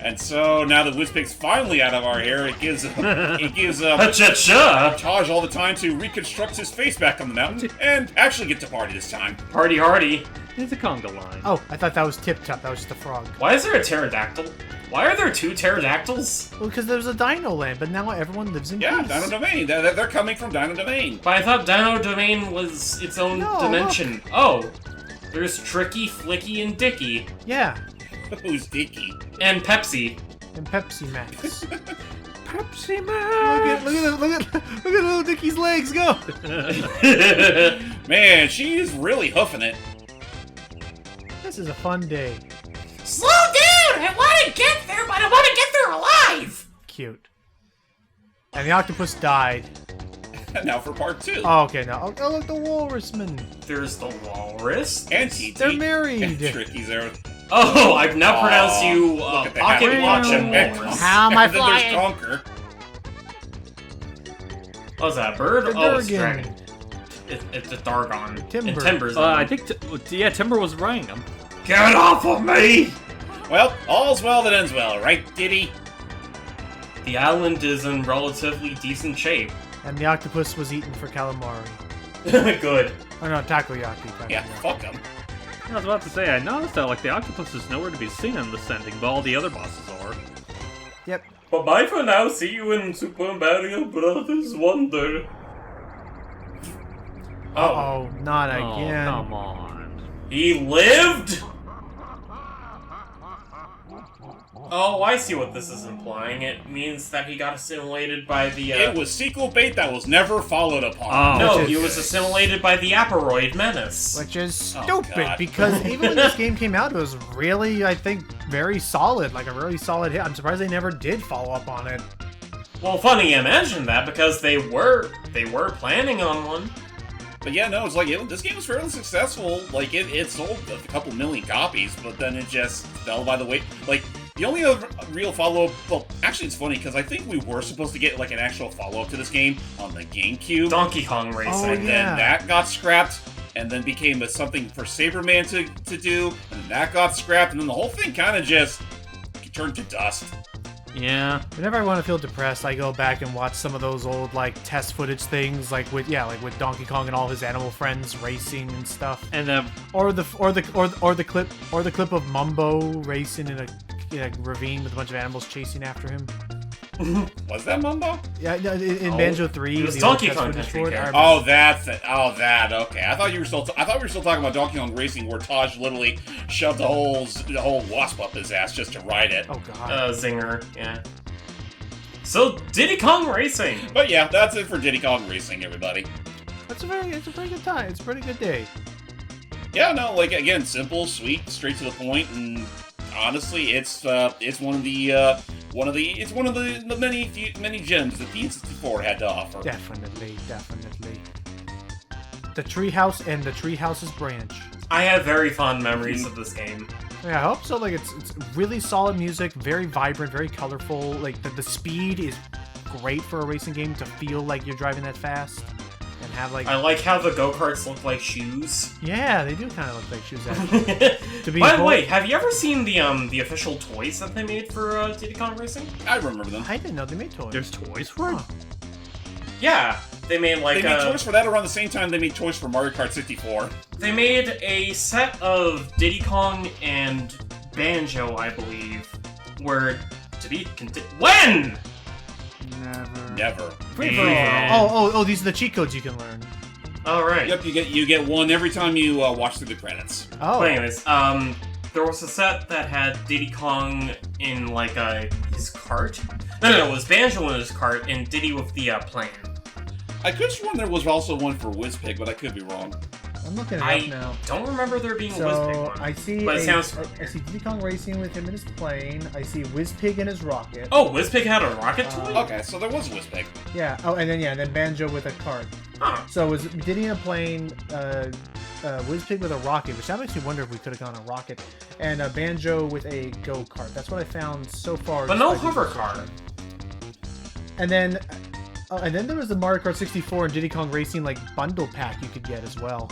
And so now that Wizpig's finally out of our hair, it gives Cha-cha! Taj all the time to reconstruct his face back on the mountain and actually get to party this time. Party hardy. It's a conga line. Oh, I thought that was Tip Top. That was just a frog. Why is there a pterodactyl? Why are there two pterodactyls? Well, because there was a Dino Land, but now everyone lives in Yeah, peace. Dino Domain. They're coming from Dino Domain. But I thought Dino Domain was its own No, dimension. Oh. There's Tricky, Flicky, and Dicky. Yeah, Who's Dicky? And Pepsi. and Pepsi Max. Pepsi Man! Look at little Dicky's legs go. Man, she is really hoofing it. This is a fun day. Slow down! I want to get there, but I want to get there alive! Cute. And the octopus died. Now for part 2. Oh, okay, now. Oh, look, the walrusman. There's the walrus. And TT. They're married. And Tricky's there. Oh, I've now pronounced you Look at the Pocket hat. Watch and And walrus. How am I and then there's flying? Conker. Oh, is that a bird? The Oh, it's a Durgan. dragon. It's a Dargon. Timber. And Timber's I think, Timber was riding him. Get off of me! Well, all's well that ends well, right, Diddy? The island is in relatively decent shape. And the octopus was eaten for calamari. Good. Oh no, takoyaki. Yeah, fuck him. I was about to say, I noticed that, like, the octopus is nowhere to be seen in this ending, but all the other bosses are. Yep. But bye for now. See you in Super Mario Brothers Wonder. Oh, not again. Oh, come on. He lived? Oh, I see what this is implying. It means that he got assimilated by the, It was sequel bait that was never followed upon. Oh. No, Which he is- was assimilated by the Aperoid Menace. Which is Oh, stupid, God. because even when this game came out, it was really, I think, very solid. Like a really solid hit. I'm surprised they never did follow up on it. Well, funny you mention that, because they were planning on one. But yeah, no, it's like this game was fairly successful. Like it sold a couple million copies, but then it just fell by the way. Like the only other real follow-up. Well, actually, it's funny because I think we were supposed to get like an actual follow-up to this game on the GameCube. Donkey Kong Racing. Oh, And yeah. then that got scrapped, and then became something for Saberman to do, and then that got scrapped, and then the whole thing kind of just turned to dust. Yeah. Whenever I want to feel depressed, I go back and watch some of those old like test footage things, like with Donkey Kong and all his animal friends racing and stuff, And then or the clip of Mumbo racing in a ravine with a bunch of animals chasing after him. Was that Mumbo? Yeah, in Banjo 3, it was the old Donkey test Kong footage Country for it, I Club. remember. Oh, that's it. Oh, that. Okay, I thought you were still. I thought we were still talking about Donkey Kong Racing, where Taj literally shoved the whole wasp up his ass just to ride it. Oh god. Zinger, yeah. So, Diddy Kong Racing! But yeah, that's it for Diddy Kong Racing, everybody. It's a pretty good time. It's a pretty good day. Yeah, no, like again, simple, sweet, straight to the point, and honestly, it's one of the many gems that the N64 had to offer. Definitely. The Treehouse and the Treehouse's branch. I have very fond memories of this game. Yeah, I hope so. Like, it's really solid music, very vibrant, very colorful. Like, the speed is great for a racing game to feel like you're driving that fast. And have, like... I like how the go-karts look like shoes. Yeah, they do kind of look like shoes, actually. To be By the whole- way, have you ever seen the official toys that they made for Diddy Kong Racing? I remember them. I didn't know they made toys. there's toys for it? Huh. Yeah, they made like They made toys for that around the same time they made toys for Mario Kart 64. they made a set of Diddy Kong and Banjo, I believe, where to be when. Never. Oh, these are the cheat codes you can learn. All right. Yep, you get one every time you watch through the credits. Oh. But anyways, there was a set that had Diddy Kong in like his cart. No, it was Banjo in his cart and Diddy with the plane. I could have sworn there was also one for Wizpig, but I could be wrong. I'm looking it I up now. don't remember there being a So, Wizpig one. I see But it sounds I see Diddy Kong racing with him in his plane. I see Wizpig in his rocket. Oh, Wizpig had a rocket toy? Okay, so there was a Wizpig. Yeah. Oh, and then Banjo with a cart. Huh. So it was Diddy in a plane, Wizpig with a rocket, which that makes me wonder if we could have gone a rocket, and Banjo with a go-kart. That's what I found so far. But no just by hover Google car. searching. And then there was the Mario Kart 64 and Diddy Kong Racing like bundle pack you could get as well.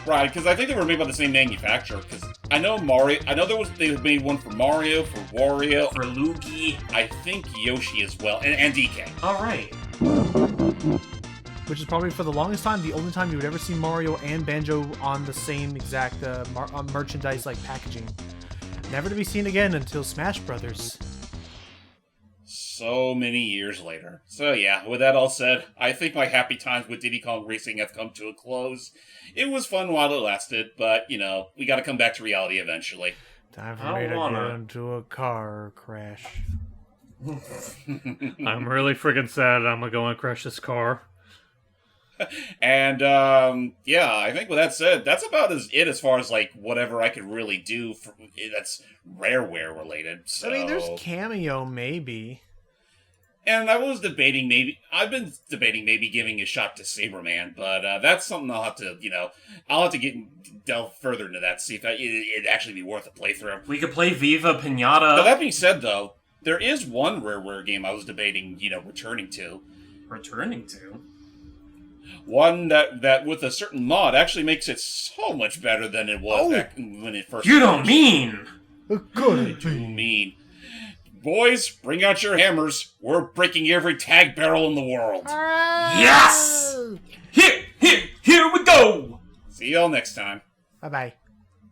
Right, because I think they were made by the same manufacturer. Because I know they made one for Mario, for Wario, For Luigi. I think Yoshi as well, and DK. Alright. Which is probably for the longest time the only time you would ever see Mario and Banjo on the same exact merchandise like packaging. Never to be seen again until Smash Brothers. So many years later. So yeah, with that all said, I think my happy times with Diddy Kong Racing have come to a close. It was fun while it lasted, but, we gotta come back to reality eventually. Time for I me to wanna. get into a car crash. I'm really freaking sad I'm gonna go and crash this car. And, yeah, I think with that said, that's about as far as, whatever I could really do that's Rareware related. So. I mean, there's Cameo, maybe. And I've been debating maybe giving a shot to Saberman, but that's something I'll have to delve further into that, see if it'd actually be worth a playthrough. We could play Viva Pinata. But that being said, though, there is one Rareware game I was debating, returning to. Returning to? One that with a certain mod actually makes it so much better than it was back when it first. You don't mean! I do mean. Boys, bring out your hammers. We're breaking every tag barrel in the world. Yes! Here we go! See y'all next time. Bye-bye.